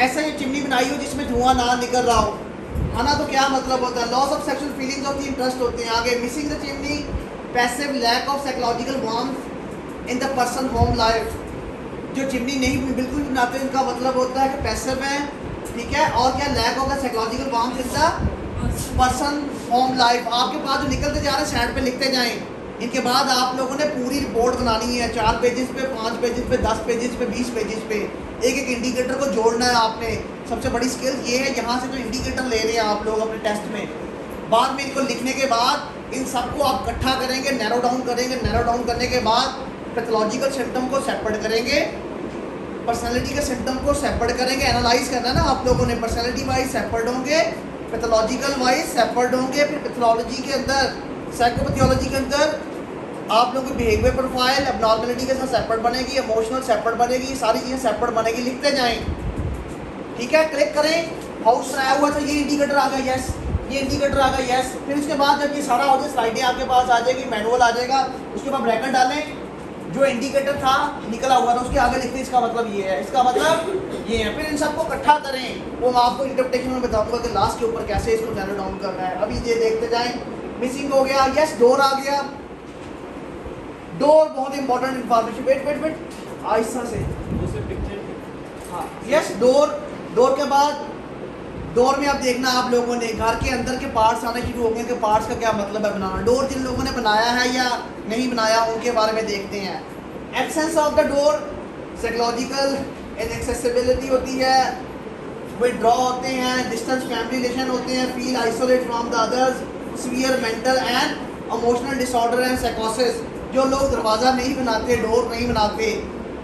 ऐसा ही चिमनी बनाई हो जिसमें धुआं ना निकल रहा हो, है ना, तो क्या मतलब होता है? Loss of sexual feelings of the interest होते हैं। आगे missing the chimney, passive lack of psychological warmth in the person home life. जो चिमनी नहीं बिल्कुल भी बनाते इनका मतलब होता है कि पैसिव है, ठीक है। और क्या lack of the psychological warmth in the person home life. आपके पास जो निकलते जा रहे हैं साइड पे लिखते जाएं। इनके बाद आप लोगों ने पूरी रिपोर्ट बनानी है, 4 पेजेस पे, 5 पेजेस पे, 10 पेजेस पे, 20 पेजेस पे। एक एक इंडिकेटर को जोड़ना है आपने। सबसे बड़ी स्किल ये है, यहाँ से जो इंडिकेटर ले रहे हैं आप लोग अपने टेस्ट में, बाद में इनको लिखने के बाद इन सबको आप इकट्ठा करेंगे, नैरो डाउन करेंगे। नैरो डाउन करने के बाद पैथोलॉजिकल सिम्टम को सेपरेट करेंगे, पर्सनैलिटी के सिम्टम को सेपरेट करेंगे। एनालाइज करना है ना आप लोगों ने, पर्सनैलिटी वाइज सेपरेट होंगे, पैथोलॉजिकल वाइज सेपरेट होंगे। फिर पैथोलॉजी के अंदर, साइकोपैथोलॉजी के अंदर आप लोगों की बिहेवियर प्रोफाइल एबनॉर्मलिटी के साथ सेपरेट बनेगी, इमोशनल सेपरेट बनेगी, सारी चीज़ें सेपरेट बनेगी। लिखते जाएं, ठीक है। क्लिक करें, हाउस आया हुआ था, ये इंडिकेटर आ गया, यस, ये इंडिकेटर आ गया, यस। फिर उसके बाद जब ये सारा हो जाए, स्लाइडें आपके पास आ जाएगी, मैनुअल आ जाएगा, उसके बाद ब्रैकेट डालें। जो इंडिकेटर था निकला हुआ था उसके आगे लिखते इसका मतलब ये है, इसका मतलब ये है। फिर इन सबको इकट्ठा करें, वो मैं आपको इंटरप्रिटेशन में बताऊंगा कि लास्ट के ऊपर कैसे इसको नैरो डाउन करना है। अभी ये देखते जाएं। मिसिंग हो गया, यस, डोर आ गया। डोर बहुत इंपॉर्टेंट इंफॉर्मेशन। वेट आहिस्ता से, हाँ, यस, डोर के बाद डोर में आप देखना आप लोगों ने घर के अंदर के पार्ट्स आने शुरू हो गए कि पार्ट्स का क्या मतलब है बनाना। डोर जिन लोगों ने बनाया है या नहीं बनाया उनके बारे में देखते हैं। Absence of the door, psychological inaccessibility होती है, विथड्रॉ होते हैं, डिस्टेंस फैमिली रिलेशन होते हैं, feel isolate from the others, severe mental and emotional disorder and साइकोसिस। जो लोग दरवाज़ा नहीं बनाते, डोर नहीं बनाते,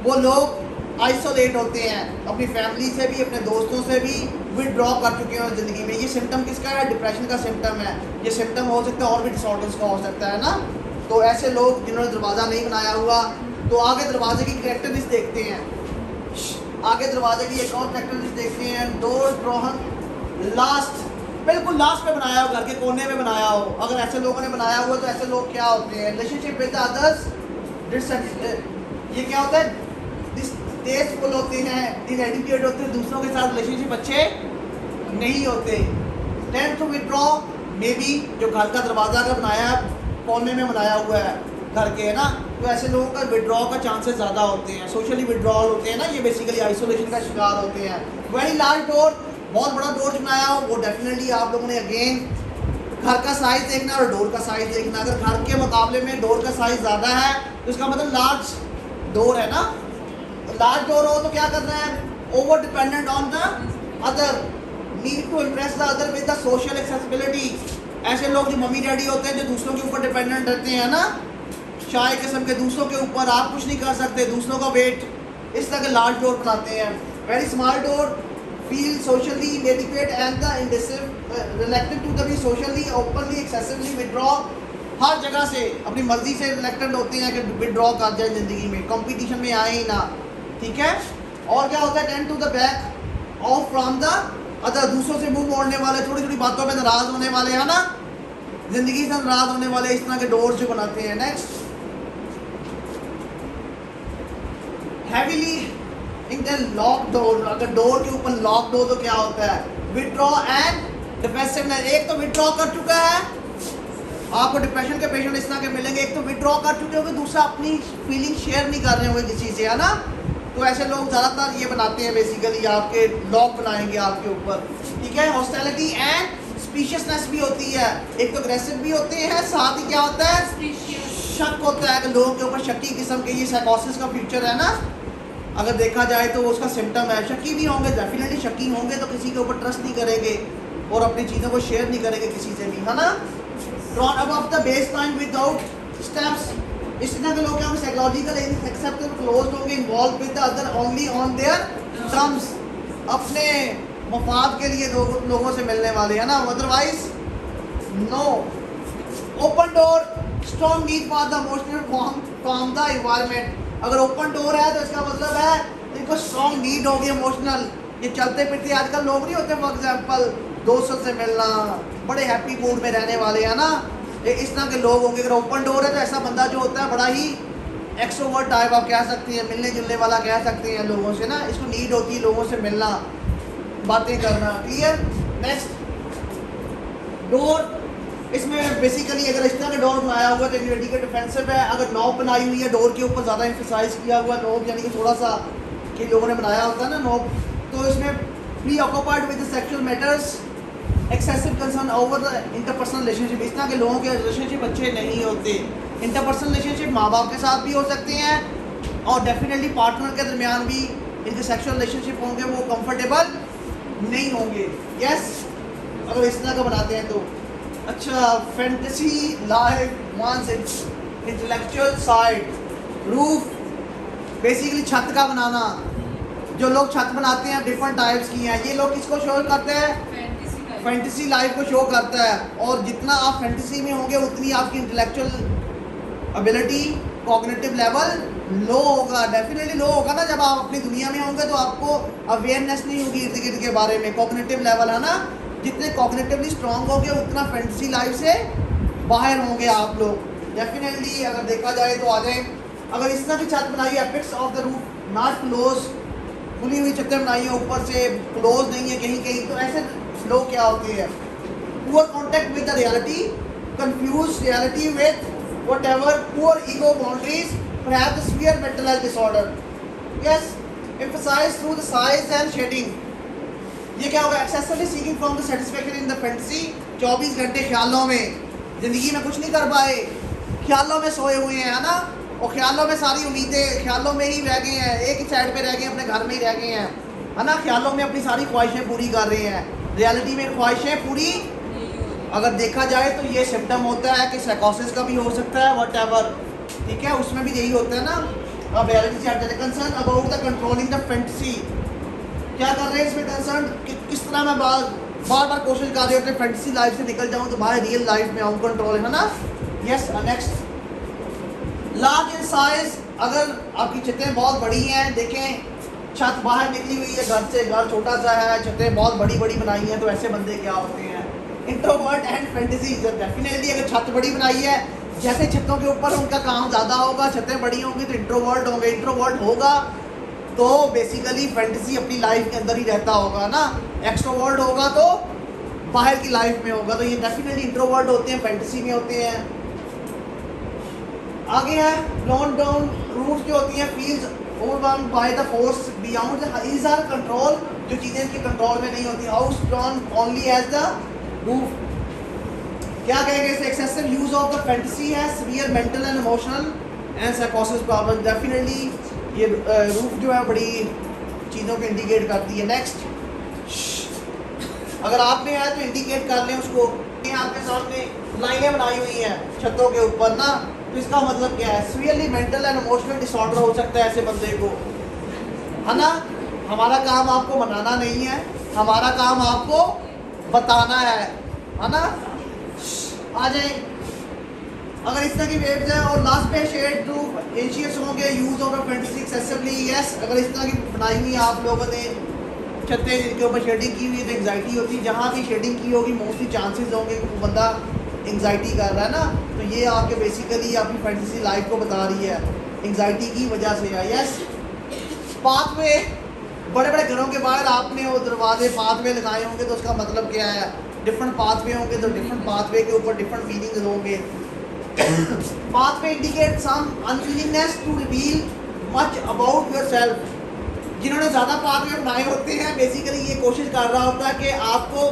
वो लोग आइसोलेट होते हैं, अपनी फैमिली से भी, अपने दोस्तों से भी विदड्रॉ कर चुके हैं ज़िंदगी में। ये सिम्टम किसका है? डिप्रेशन का सिम्टम है। ये सिम्टम हो सकता है और भी डिसऑर्डर्स का हो सकता है ना। तो ऐसे लोग जिन्होंने दरवाज़ा नहीं बनाया हुआ, तो आगे दरवाजे की कैरेक्टरिस्टिक्स देखते हैं। आगे दरवाजे की एक और कैरेक्टरिस्टिक्स देखते हैं। डोर ड्रॉन लास्ट, बिल्कुल लास्ट पे बनाया हो, घर के कोने में बनाया हो। अगर ऐसे लोगों ने बनाया हुआ तो ऐसे लोग क्या होते हैं? रिलेशनशिप विद अदर्स, ये क्या होता है? डिस्टेस्टफुल होते हैं, इनएडिक्वेट होते हैं, दूसरों के साथ रिलेशनशिप अच्छे नहीं होते। Tend to withdraw, maybe जो घर का दरवाज़ा अगर बनाया है, कोने में बनाया हुआ है घर के, है ना, तो ऐसे लोगों का विदड्रॉ का चांसेस ज़्यादा होते हैं, सोशली विदड्रॉल होते हैं ना, ये बेसिकली आइसोलेशन का शिकार होते हैं। वेरी लार्ज डोर, बहुत बड़ा डोर बनाया हो, वो डेफिनेटली आप लोगों ने अगेन घर का साइज़ देखना और डोर का साइज़ देखना। अगर घर के मुकाबले में डोर का साइज़ ज़्यादा है तो इसका मतलब लार्ज डोर है ना। लार्ज डोर हो तो क्या करना है? Over dependent on the other, need to impress the other with the social accessibility. ऐसे लोग जो मम्मी डैडी होते हैं, जो दूसरों के ऊपर डिपेंडेंट रहते हैं ना, शाय किस्म के, दूसरों के ऊपर आप कुछ नहीं कर सकते, दूसरों का वेट, इस तरह के लार्ज डोर बनाते हैं। Very small door, feel socially inadequate and the indecisive, reluctant to the be socially openly excessively withdraw. हर जगह से अपनी मर्जी से रिलेक्टेड होते हैं कि विदड्रॉ कर जाए ज़िंदगी में, कंपटीशन में आए ही ना, ठीक है। और क्या होता है? Tend to the back off from the other, दूसरों से मुंह मोड़ने वाले, थोड़ी थोड़ी बातों पे नाराज होने वाले, है ना, जिंदगी से नाराज होने वाले, इस तरह के डोर्स जो बनाते हैं। नेक्स्ट, इंटर लॉक डोर, अगर डोर के ऊपर लॉक दो तो क्या होता है, विड्रॉ एंड डिफेंसिवनेस। एक तो विड्रॉ कर चुका है, आपको डिप्रेशन के पेशेंट इस तरह के मिलेंगे, एक तो विड्रॉ कर चुके होंगे, दूसरा अपनी फीलिंग शेयर नहीं कर रहे होंगे किसी से, है ना। तो ऐसे लोग ज़्यादातर ये बनाते हैं, बेसिकली आपके लॉक बनाएंगे आपके ऊपर, ठीक है। हॉस्टिलिटी एंड स्पीशियसनेस भी होती है, एक तो अग्रेसिव भी होते हैं, साथ ही क्या होता है, शक होता है कि लोगों के ऊपर शक्की किस्म के, ये साइकोसिस का फीचर है ना, अगर देखा जाए तो उसका सिम्टम है। शक्की भी होंगे, डेफिनेटली शक्की होंगे, तो किसी के ऊपर ट्रस्ट नहीं करेंगे और अपनी चीज़ों को शेयर नहीं करेंगे किसी से भी, है ना। drawn above the baseline without steps, इस तरह के लोग क्या होंगे, साइकोलॉजिकल एक्सेप्ट क्लोज होंगे, involve with the other only on their terms, अपने मफाद के लिए लोगों से मिलने वाले, है ना, otherwise no. Open door, strong need for the emotional from the environment. अगर ओपन डोर है तो इसका मतलब है इनको स्ट्रॉन्ग नीड होगी इमोशनल। ये चलते फिरते आजकल लोग नहीं होते, फॉर एग्जाम्पल दोस्तों से मिलना, बड़े हैप्पी मूड में रहने वाले, है ना, इस तरह के लोग होंगे। अगर ओपन डोर है तो ऐसा बंदा जो होता है बड़ा ही एक्सट्रोवर्ट टाइप, आप कह सकते हैं, मिलने जुलने वाला कह सकते हैं लोगों से ना, इसको नीड होती है लोगों से मिलना, बातें करना, क्लियर। नेक्स्ट डोर, इसमें बेसिकली अगर इस तरह का डोर बनाया हुआ तो इंडिकेट डिफेंसिव है। अगर नॉब बनाई हुई है डोर के ऊपर, ज़्यादा एम्फसाइज किया हुआ नॉब, यानी कि थोड़ा सा कि लोगों ने बनाया होता है ना नॉब, तो इसमें pre occupied with sexual matters, excessive concern over the interpersonal relationship, इस तरह के लोगों के रिलेशनशिप अच्छे नहीं होते। इंटरपर्सनल रिलेशनशिप माँ बाप के साथ भी हो सकते हैं और डेफिनेटली पार्टनर के दरमियान भी इनके सेक्सुअल रिलेशनशिप होंगे, वो कंफर्टेबल नहीं होंगे। यस, अगर इस तरह का बनाते हैं तो। अच्छा, fantasy life once intellectual side, roof basically छत का बनाना, जो लोग छत बनाते हैं डिफरेंट टाइप्स की हैं, ये लोग किसको शो करते हैं, फैंटेसी लाइफ को शो करता है। और जितना आप फैंटेसी में होंगे उतनी आपकी intellectual ability, cognitive level low होगा, डेफिनेटली लो होगा ना। जब आप अपनी दुनिया में होंगे तो आपको अवेयरनेस नहीं होगी इर्द गिर्द के बारे में, कॉग्निटिव लेवल, है ना। जितने कॉग्निटिवली स्ट्रांग होंगे उतना फैंटेसी लाइफ से बाहर होंगे आप लोग, डेफिनेटली। अगर देखा जाए तो आ जाए, अगर इस तरह की छत बनाई है, apex of the roof not close, खुली हुई छतें बनाई है, ऊपर से क्लोज नहीं है कहीं कहीं, तो ऐसे लोग क्या होते हैं, poor contact with the reality, confuse reality with whatever, poor ego boundaries, perhaps the severe mental health disorder. Yes, emphasize through the size and shading, ये क्या होगा, excessively seeking from the satisfaction in the fantasy, 24 घंटे ख्यालों में, जिंदगी में कुछ नहीं कर पाए, ख्यालों में सोए हुए हैं, है ना, और ख्यालों में सारी उम्मीदें ख्यालों में ही रह गए हैं, एक ही साइड पे रह गए, अपने घर में ही रह गए हैं, है ना, ख्यालों में अपनी सारी ख्वाहिशें पूरी कर रहे हैं, रियलिटी में ख्वाहिशें पूरी। अगर देखा जाए तो ये सिम्टम होता है कि साइकोसिस का भी हो सकता है, व्हाटएवर, ठीक है, उसमें भी यही होता है ना। अब रियलिटी से हट जाते, concern about the controlling the fantasy, क्या कर रहे हैं इसमें कंसर्न कि किस तरह मैं बार बार कोशिश कर रही हूँ अपने फैंटेसी लाइफ से निकल जाऊँ तो बाहर रियल लाइफ में आऊँ, कंट्रोल, है ना। Yes, next large in size, अगर आपकी छतें बहुत बड़ी हैं, देखें छत बाहर निकली हुई है घर से, घर छोटा सा है, छतें बहुत बड़ी बड़ी बनाई हैं, तो ऐसे बंदे क्या होते हैं, इंट्रोवर्ट एंड फैंटेसी। डेफिनेटली अगर छत बड़ी बनाई है, जैसे छतों के ऊपर उनका काम ज़्यादा होगा, छतें बड़ी होंगी तो इंट्रोवर्ट होंगे, इंट्रोवर्ट होगा तो बेसिकली फैंटेसी अपनी लाइफ के अंदर ही रहता होगा ना, एक्सट्रोवर्ट होगा तो बाहर की लाइफ में होगा, तो ये डेफिनेटली इंट्रोवर्ट होते हैं, फैंटेसी में होते हैं। आगे है ब्लोन डाउन रूफ जो होती हैं, feels overwhelmed by the force beyond his or control, जो चीज़ें इसके कंट्रोल में नहीं होती, house drawn only as the roof. क्या कहेंगे इसे, excessive use of the fantasy है severe mental and emotional and साइकोसिस प्रॉब्लम। डेफिनेटली ये रूफ जो है बड़ी चीज़ों को इंडिकेट करती है। नेक्स्ट, अगर आप में है तो इंडिकेट कर लें उसको, आपके सामने लाइनें बनाई हुई हैं छतों के ऊपर ना, तो इसका मतलब क्या है, severely mental and emotional disorder हो सकता है ऐसे बंदे को, है ना। हमारा काम आपको मनाना नहीं है, हमारा काम आपको बताना है ना। आ जाए, अगर इस तरह की वेव्स है और लास्ट पे शेड टू एंशियस होंगे, use of fantasy excessively. Yes, अगर इस तरह की बनाई हुई आप लोगों ने छतें जिनके ऊपर शेडिंग की हुई है तो एंग्जाइटी होती है, जहाँ भी शेडिंग की होगी मोस्टली चांसेस होंगे कि वो बंदा एंग्जाइटी कर रहा है ना, तो ये आपके बेसिकली आपकी फैंटेसी लाइफ को बता रही है, एंग्जाइटी की वजह से है। यस, पाथवे बड़े बड़े घरों के बाहर आपने वो दरवाजे पाथवे लगाए होंगे तो उसका मतलब क्या है, डिफरेंट पाथवे होंगे तो डिफरेंट पाथवे के ऊपर डिफरेंट मीनिंग होंगे। Pathway indicate some unwillingness to reveal much about yourself. जिन्होंने ज़्यादा पाथवे बनाए होते हैं बेसिकली ये कोशिश कर रहा होता है कि आपको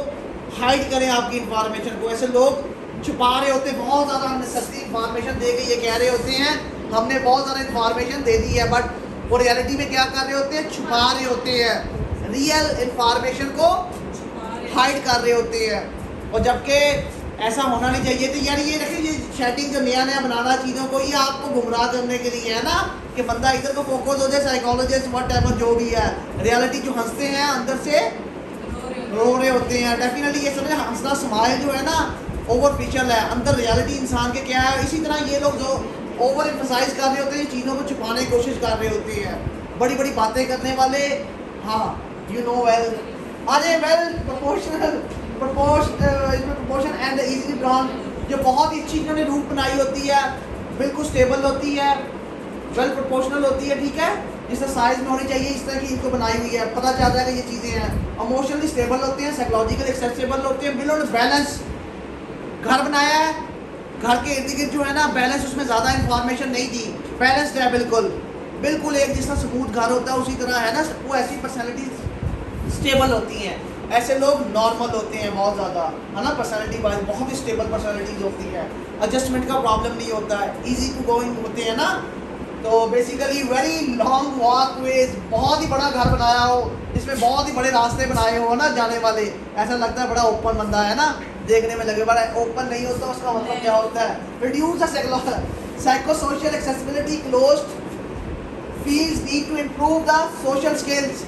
हाइड करें आपकी इंफॉर्मेशन को। ऐसे लोग छुपा रहे होते हैं, बहुत ज़्यादा अननेसेसरी इंफॉर्मेशन दे के ये कह रहे होते हैं हमने बहुत ज़्यादा इंफॉर्मेशन दे दी है, बट वो रियलिटी में क्या कर रहे होते हैं, छुपा रहे होते हैं, रियल इंफॉर्मेशन को हाइड कर रहे होते हैं। और जबकि ऐसा होना नहीं चाहिए। तो यार ये देखिए ये सेटिंग जो नया नया बनाना चीज़ों को, ये आपको गुमराह करने के लिए है ना, कि बंदा इधर को फोकस हो जाए, साइकोलॉजिस्ट वट एवर जो भी है। रियलिटी जो हंसते हैं अंदर से रो रहे होते हैं। डेफिनेटली ये समझे हंसना स्माइल जो है ना ओवरफिशियल है, अंदर रियलिटी इंसान के क्या है। इसी तरह ये लोग जो ओवर एम्फसाइज कर रहे होते हैं, चीज़ों को छुपाने की कोशिश कर रहे होते हैं, बड़ी बड़ी बातें करने वाले। हाँ यू नो वेल, अरे well proportional proportion and easily drawn, जो बहुत ही अच्छी इन्होंने रूप बनाई होती है, बिल्कुल स्टेबल होती है, वेल प्रोपोर्शनल होती है, ठीक है, जिस तरह साइज में होनी चाहिए इस तरह की इनको बनाई हुई है। पता चल रहा है कि ये चीज़ें हैं। इमोशनली स्टेबल होते हैं, साइकोलॉजिकल एक्सेसिबल होते हैं, बिल्कुल बैलेंस घर बनाया है, घर के इर्द गिर्द जो है ना बैलेंस, उसमें ज़्यादा इंफॉर्मेशन नहीं दी, बैलेंस्ड है बिल्कुल बिल्कुल एक जिस तरह स्मूथ घर होता है उसी तरह है ना, वो ऐसी पर्सनैलिटी स्टेबल होती हैं। ऐसे लोग नॉर्मल होते हैं बहुत ज़्यादा, है ना, पर्सनैलिटी वाइज बहुत ही स्टेबल पर्सनैलिटीज होती है, एडजस्टमेंट का प्रॉब्लम नहीं होता है, ईजी टू गोइंग होते हैं ना। तो basically very long walkways, बहुत ही बड़ा घर बनाया हो जिसमें बहुत ही बड़े रास्ते बनाए हो ना जाने वाले, ऐसा लगता है बड़ा ओपन बंदा है ना, देखने में लगे बड़ा ओपन नहीं होता, उसका मतलब क्या होता है, reduce psycho social accessibility, closed fields need to improve the social skills,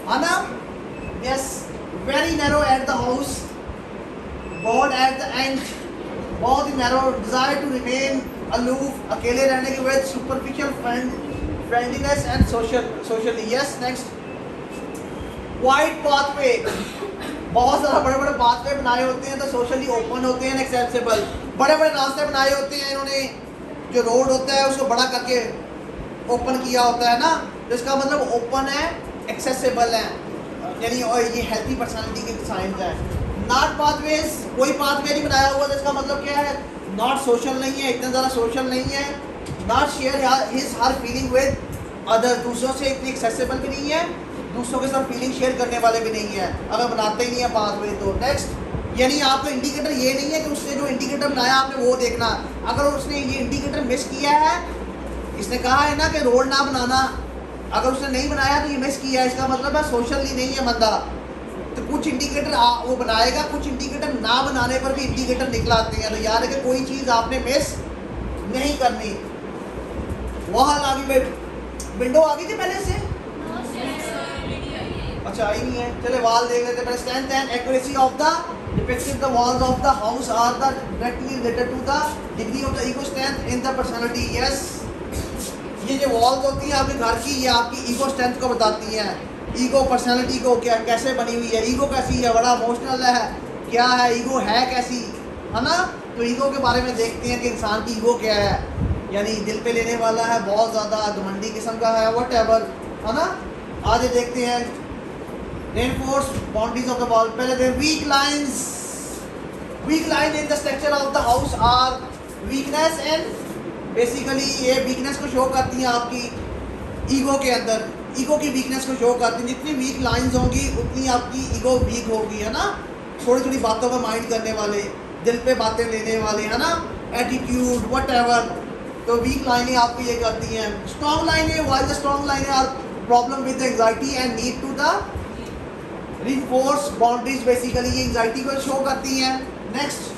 है ना। Yes, very narrow at the house, broad at the end, बहुत ही narrow, desire to remain aloof, अकेले रहने की वजह, superficial friendliness and socially. Yes, next, wide pathway, बहुत सारा बड़े बड़े पाथवे बनाए होते हैं तो सोशली ओपन होते हैं, एक्सेसिबल, बड़े बड़े रास्ते बनाए होते हैं इन्होंने, जो रोड होता है उसको बड़ा करके ओपन किया होता है ना, तो इसका मतलब ओपन है, एक्सेसिबल है, यानी और ये हेल्थी पर्सनालिटी के साइंस है। नॉट पाथवेज, कोई पाथवे नहीं बनाया हुआ, तो इसका मतलब क्या है, नॉट सोशल नहीं है, इतना ज़्यादा सोशल नहीं है, not share his her feeling with other, दूसरों से इतनी एक्सेसिबल भी नहीं है, दूसरों के साथ फीलिंग शेयर करने वाले भी नहीं है, अगर बनाते ही नहीं है पाथवे तो। नेक्स्ट, यानी आपका इंडिकेटर ये नहीं है कि उसने जो इंडिकेटर बनाया आपने वो देखना, अगर उसने ये इंडिकेटर मिस किया है, इसने कहा है ना कि रोड ना बनाना, अगर उसने नहीं बनाया तो ये मिस किया है, इसका मतलब है सोशली नहीं है बंदा। तो कुछ इंडिकेटर वो बनाएगा, कुछ इंडिकेटर ना बनाने पर भी इंडिकेटर निकल आते हैं, तो याद है कि कोई चीज़ आपने मिस नहीं करनी। वहाँ आ गई, विंडो आ गई थी पहले से, अच्छा आई नहीं है, चले वाल देख लेते हैं। Strength and accuracy of the depicted the walls of the house are the directly related to the degree of the ego strength in the personality. Yes, ये जो वॉल्स होती हैं आपके घर की, ये आपकी ईगो स्ट्रेंथ को बताती हैं, ईगो पर्सनालिटी को क्या कैसे बनी हुई है, ईगो कैसी है, बड़ा इमोशनल है, क्या है ईगो, है कैसी, है ना। तो ईगो के बारे में देखते हैं कि इंसान की ईगो क्या है, यानी दिल पे लेने वाला है, बहुत ज़्यादा घमंडी किस्म का है, वट एवर, है ना। आगे देखते हैं reinforce boundaries of the wall। पहले देखें weak lines in the structure of the house are weakness and basically ये weakness को शो करती हैं आपकी ईगो के अंदर, ईगो की वीकनेस को शो करती हैं। जितनी वीक लाइंस होंगी उतनी आपकी ईगो वीक होगी, है ना। थोड़ी थोड़ी बातों पर माइंड करने वाले, दिल पे बातें लेने वाले, है ना, एटीट्यूड वट एवर, तो वीक लाइनें आपको ये करती हैं। स्ट्रॉन्ग लाइनें, वाइल द स्ट्रॉन्ग लाइनें are problem with anxiety and need to the reinforce boundaries, basically ये एंग्जाइटी को शो करती हैं। नेक्स्ट,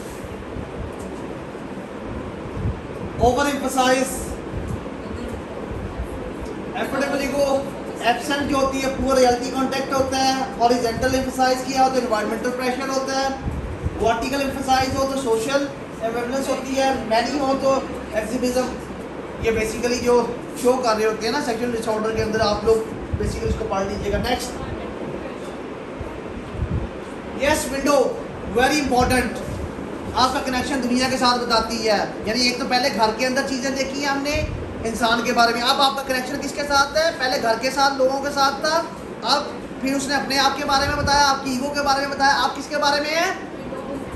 ओवर एम्फसाइज, एफर्टेबल ईगो, एब्सेंट जो होती है, पुअर रियलिटी कांटेक्ट होता है, हॉरिजॉन्टल एम्फसाइज किया हो तो एनवायरमेंटल प्रेशर होता है, वर्टिकल एम्फसाइज हो तो सोशल एम्बिवेलेंस होती है, मैनी हो तो एक्सिबिज्म, ये बेसिकली जो शो कर रहे होते हैं ना सेक्सुअल डिसऑर्डर के अंदर, आप लोग बेसिकली इसको पढ़ लीजिएगा। Next, yes, window very important, आपका कनेक्शन दुनिया के साथ बताती है, यानी एक तो पहले घर के अंदर चीज़ें देखी हैं हमने इंसान के बारे में, अब आपका कनेक्शन किसके साथ है, पहले घर के साथ लोगों के साथ था, अब फिर उसने अपने आप के बारे में बताया, आपकी ईगो के बारे में बताया, आप किसके बारे में है,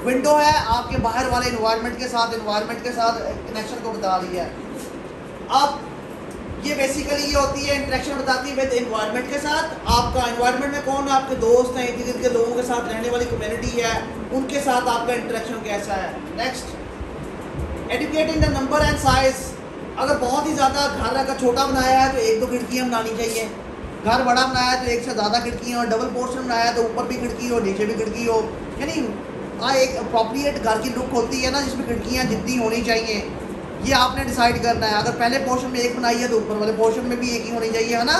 विंडो है, आपके बाहर वाले इन्वायरमेंट के साथ कनेक्शन को बता रही है। अब ये बेसिकली ये होती है इंटरेक्शन बताती है विद इन्वायरमेंट के साथ। आपका इन्वायरमेंट में कौन है, आपके दोस्त हैं, इर्द गिर्द के लोगों के साथ रहने वाली कम्युनिटी है, उनके साथ आपका इंटरेक्शन कैसा है। Next, educating the number and size. अगर बहुत ही ज़्यादा घर अगर छोटा बनाया है तो 1-2 खिड़कियाँ बनानी चाहिए। घर बड़ा बनाया है तो 1 से ज़्यादा खिड़कियाँ, और डबल पोर्शन बनाया है तो ऊपर भी खिड़की हो नीचे भी खिड़की हो, यानी एक अप्रोप्रिएट घर की लुक होती है ना, जिसमें खिड़कियाँ जितनी होनी चाहिए ये आपने डिसाइड करना है। अगर पहले पोर्शन में 1 बनाई है तो ऊपर वाले पोर्शन में भी 1 ही होनी चाहिए, है ना।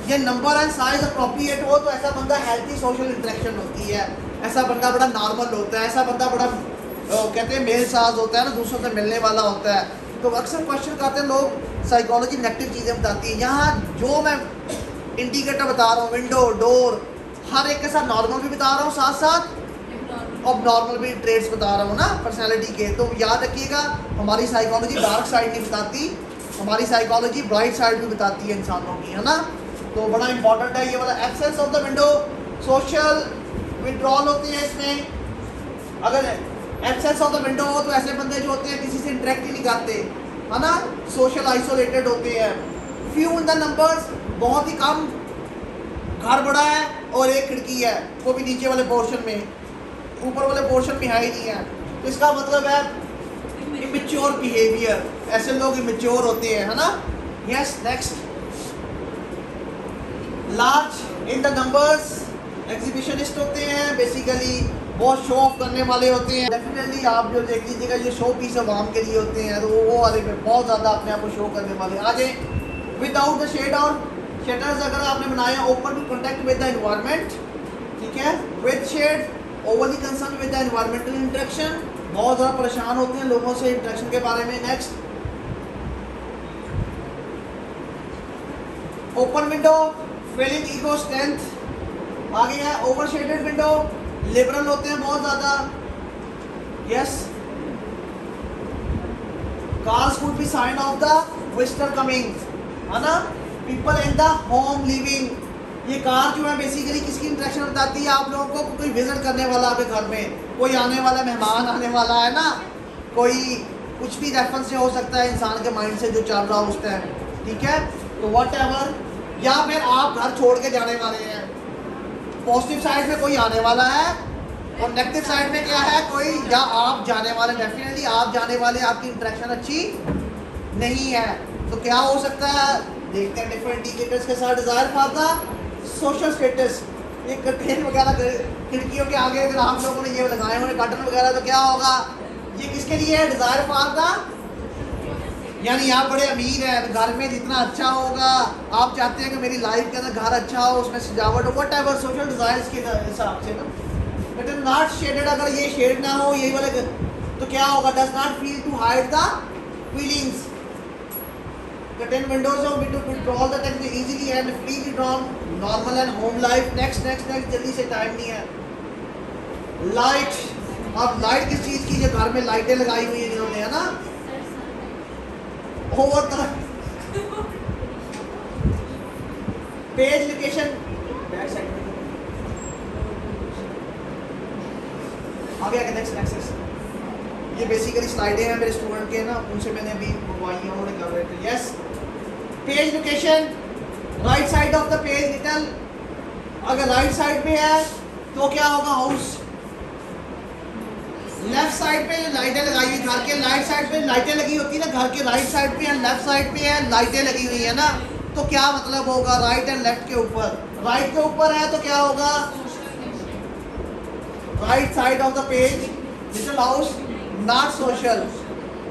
ये नंबर एंड साइज अप्रोप्रिएट हो तो ऐसा बंदा हेल्थी सोशल इंटरेक्शन होती है, ऐसा बंदा बड़ा नॉर्मल होता है, ऐसा बंदा बड़ा कहते हैं मेल साज होता है ना, दूसरों से मिलने वाला होता है। तो अक्सर क्वेश्चन करते हैं लोग, साइकोलॉजी नेगेटिव चीज़ें बताती है। यहाँ जो मैं इंडिकेटर बता रहा हूँ, विंडो, डोर, हर एक के साथ नॉर्मल भी बता रहा हूँ, साथ साथ अब नॉर्मल भी ट्रेड्स बता रहा हूँ ना पर्सनालिटी के। तो याद रखिएगा, हमारी साइकोलॉजी डार्क साइड नहीं बताती, हमारी साइकोलॉजी ब्राइट साइड भी बताती है इंसानों की, है ना। तो बड़ा इंपॉर्टेंट है ये वाला। Absence of the window, social withdrawal होती है इसमें। अगर एब्सेंस ऑफ द विंडो हो तो ऐसे बंदे जो होते हैं किसी से इंटरेक्ट ही नहीं करते, है ना, सोशल आइसोलेटेड होते हैं। फ्यू इन द नंबर्स, बहुत ही कम, घर बड़ा है और 1 खिड़की है, वो भी नीचे वाले पोर्शन में, ऊपर वाले पोर्शन में है ही नहीं है। तो इसका मतलब है इमेच्योर बिहेवियर, ऐसे लोग इमेच्योर होते हैं, है ना। Yes, next, large in the numbers, exhibitionist होते हैं, बेसिकली बहुत शो ऑफ करने वाले होते हैं। डेफिनेटली आप जो देख लीजिएगा ये शो पीस आवाम के लिए होते हैं, तो वो वाले में बहुत ज़्यादा अपने आप को शो करने वाले। आगे, विदाउट द शेड और शटर्स अगर आपने बनाया open to contact with the environment, ठीक है। With shade, overly concern with the environmental interaction, बहुत ज़्यादा परेशान होते हैं लोगों से इंटरेक्शन के बारे में। Next, open window, feeling ego strength. आगे है ओवर शेडेड विंडो, लिबरल होते हैं बहुत ज़्यादा। Yes, cars could be sign of the visitor coming, है ना। People in the home living, ये कार जो है बेसिकली किसकी इंटरेक्शन बताती है आप लोगों को, कोई विजिट करने वाला आपके घर में, कोई आने वाला मेहमान आने वाला है ना, कोई कुछ भी रेफरेंस से हो सकता है इंसान के माइंड से जो चल रहा उस टाइम, ठीक है। तो वट एवर, या फिर आप घर छोड़ के जाने वाले हैं, पॉजिटिव साइड में कोई आने वाला है और नेगेटिव साइड में क्या है, कोई या आप जाने वाले। डेफिनेटली आप जाने वाले, आपकी इंटरेक्शन अच्छी नहीं है। तो क्या हो सकता है, देखते हैं डिफरेंट इंडिकेटर्स के साथ। Desire for the social status, ये कर्टेन वगैरह खिड़कियों के आगे अगर आप लोगों ने ये लगाए हुए कर्टन वगैरह, तो क्या होगा, ये किसके लिए है, डिज़ायर फॉर द, यानी आप बड़े अमीर हैं, घर में जितना अच्छा होगा आप चाहते हैं कि मेरी लाइफ के अंदर घर अच्छा हो, उसमें सजावट हो, वट एवर सोशल डिज़ायर्स के हिसाब से ना। बट नॉट शेडेड, अगर ये शेड ना हो यही वाले, तो क्या होगा, does not feel to hide the feelings. Curtain windows of window control the text easily and freely drawn, normal and home life. Next, जल्दी से टाइम नहीं है। लाइट, अब लाइट किस चीज़ की, जो घर में लाइटें लगाई हुई हैं जिन्होंने, है ना, over the page location, back side में आगे नेक्स्ट, ये बेसिकली स्लाइडें हैं मेरे स्टूडेंट के ना, उनसे मैंने अभी मंगवाई हैं, उन्होंने कर रहे थे। Yes, page location, right side of the page little, अगर राइट साइड पे है तो क्या होगा, हाउस। लेफ्ट साइड पे लाइटें लगाई हुई, घर के राइट साइड पे लाइटें लगी होती है ना, घर के राइट साइड पे है, लेफ्ट साइड पे है, लाइटें लगी हुई है ना, तो क्या मतलब होगा, राइट एंड लेफ्ट के ऊपर, राइट के ऊपर है तो क्या होगा, right side of the page little house, not social.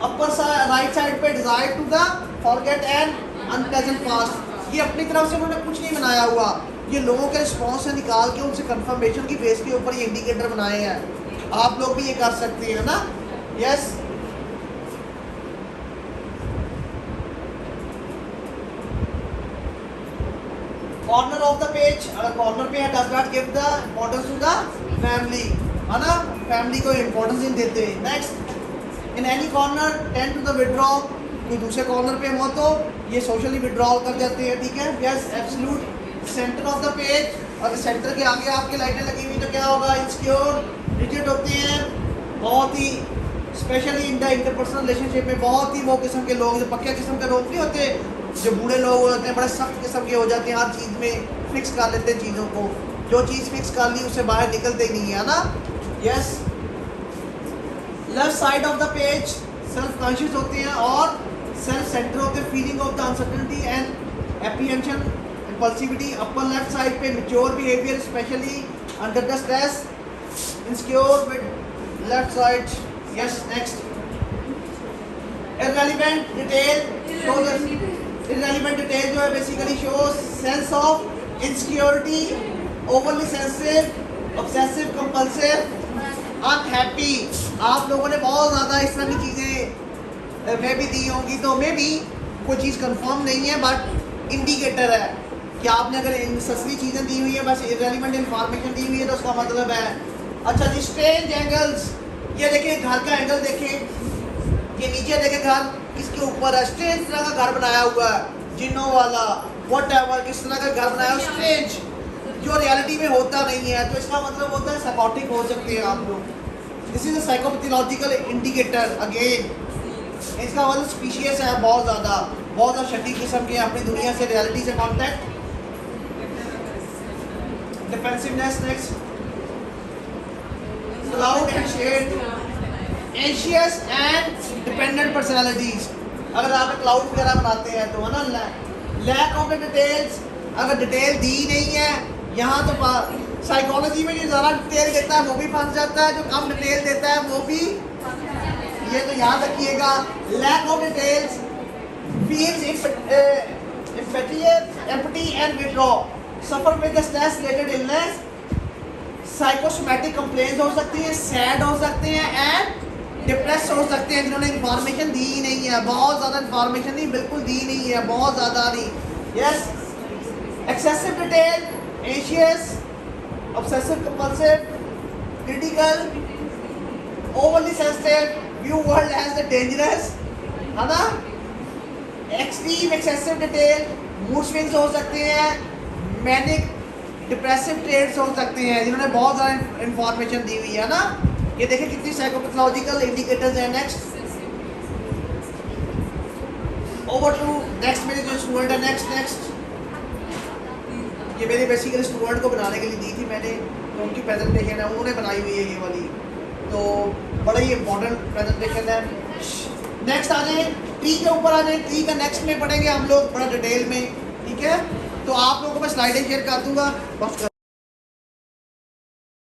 Upper right side पे desire to the forget and unpleasant past, ये अपनी तरफ से उन्होंने कुछ नहीं बनाया हुआ, ये लोगों के रिस्पॉन्स से निकाल के उनसे कंफर्मेशन की बेस के ऊपर ये इंडिकेटर बनाए हैं। आप लोग भी ये कर सकते हैं ना। Yes, corner of the page, अगर कॉर्नर पे है does not give the importance to the family, है ना, फैमिली को इम्पोर्टेंस नहीं देते। Next, in any corner tend to the withdraw, कोई दूसरे कॉर्नर पे हो तो ये सोशली विड्रॉल कर जाते हैं, ठीक है। Yes, absolute centre of the page, और सेंटर के आगे आपकी लाइटें लगी हुई तो क्या होगा, इनसिक्योर, रिजिड होते हैं, बहुत ही specially in the interpersonal relationship में बहुत ही वो किस्म के लोग, जो पक्के किस्म के लोग नहीं होते, जो बूढ़े लोग होते हैं, बड़े सख्त किस्म के हो जाते हैं, हर चीज़ में फिक्स कर लेते हैं चीज़ों को, जो चीज़ फिक्स कर ली उससे बाहर निकलते ही नहीं है ना। Yes, left side of the page self conscious होते हैं और सेल्फ सेंटर होते हैं, feeling of the uncertainty and apprehension, impulsivity. Upper left side पे mature behaviour specially under the stress, insecure with left side. Yes, next, irrelevant detail, irrelevant detail जो है basically shows sense of insecurity, overly sensitive, obsessive compulsive, unhappy. आप लोगों ने बहुत ज़्यादा इस तरह की चीज़ें मैं भी दी होंगी, तो मे भी कोई चीज़ कंफर्म नहीं है बट इंडिकेटर है कि आपने अगर इन सस्ती चीज़ें दी हुई है, बस इररेलेवेंट इंफॉर्मेशन दी हुई है, तो उसका मतलब है। अच्छा जी, स्ट्रेंज एंगल्स, ये देखिए घर का एंगल देखें, ये नीचे देखें घर किसके ऊपर है, स्ट्रेंज तरह का घर बनाया हुआ है, जिन्नों वाला, व्हाटएवर, किस तरह का घर बनाया है स्ट्रेंज, जो रियलिटी में होता नहीं है, तो इसका मतलब होता है साइकोटिक हो सकते हैं आप लोग। This is a psychopathological indicator again, इसका मतलब स्पीशियस है, बहुत ज़्यादा शदीद किस्म के, अपनी दुनिया से, रियलिटी से contact. Defensiveness, next, cloud and shade, anxious and dependent personalities. अगर आप क्लाउड वगैरह बनाते हैं तो है ना, लैक ऑफ द डिटेल्स, अगर डिटेल दी नहीं है यहाँ, तो साइकोलॉजी में जो ज़्यादा डिटेल देता है वो भी फंस जाता है, जो कम डिटेल देता है वो भी, ये तो याद रखिएगा। Lack of details, feels empty and withdraw, suffer with the stress related illness, psychosomatic complaints हो सकती हैं, सैड हो सकते हैं एंड डिप्रेस हो सकते हैं, जिन्होंने इंफॉर्मेशन दी ही नहीं है, बहुत ज़्यादा इंफॉर्मेशन नहीं, बिल्कुल दी नहीं है, बहुत ज़्यादा नहीं। Yes, excessive detail, anxious, obsessive compulsive, critical, overly sensitive, view world as the dangerous, है ना। Extreme excessive detail, mood swings हो सकते हैं, मैनिक डिप्रेसिव ट्रेड्स हो सकते हैं, जिन्होंने बहुत ज़्यादा इंफॉर्मेशन दी हुई है ना। ये देखिए कितनी साइकोपैथोलॉजिकल इंडिकेटर्स हैं। नेक्स्ट, ओवर टू नेक्स्ट, मेरे जो स्टूडेंट है, नेक्स्ट, ये मेरे बेसिकली स्टूडेंट को बनाने के लिए दी थी मैंने, तो उनकी प्रेजेंटेशन है, उन्होंने बनाई हुई है ये वाली, तो बड़ा ही इंपॉर्टेंट प्रेजेंटेशन है। नेक्स्ट आ जाए, ट्री के ऊपर आ जाए, ट्री का नेक्स्ट में पढ़ेंगे हम लोग बड़ा डिटेल में, ठीक है। तो आप लोगों को मैं स्लाइडें शेयर कर दूंगा, बस।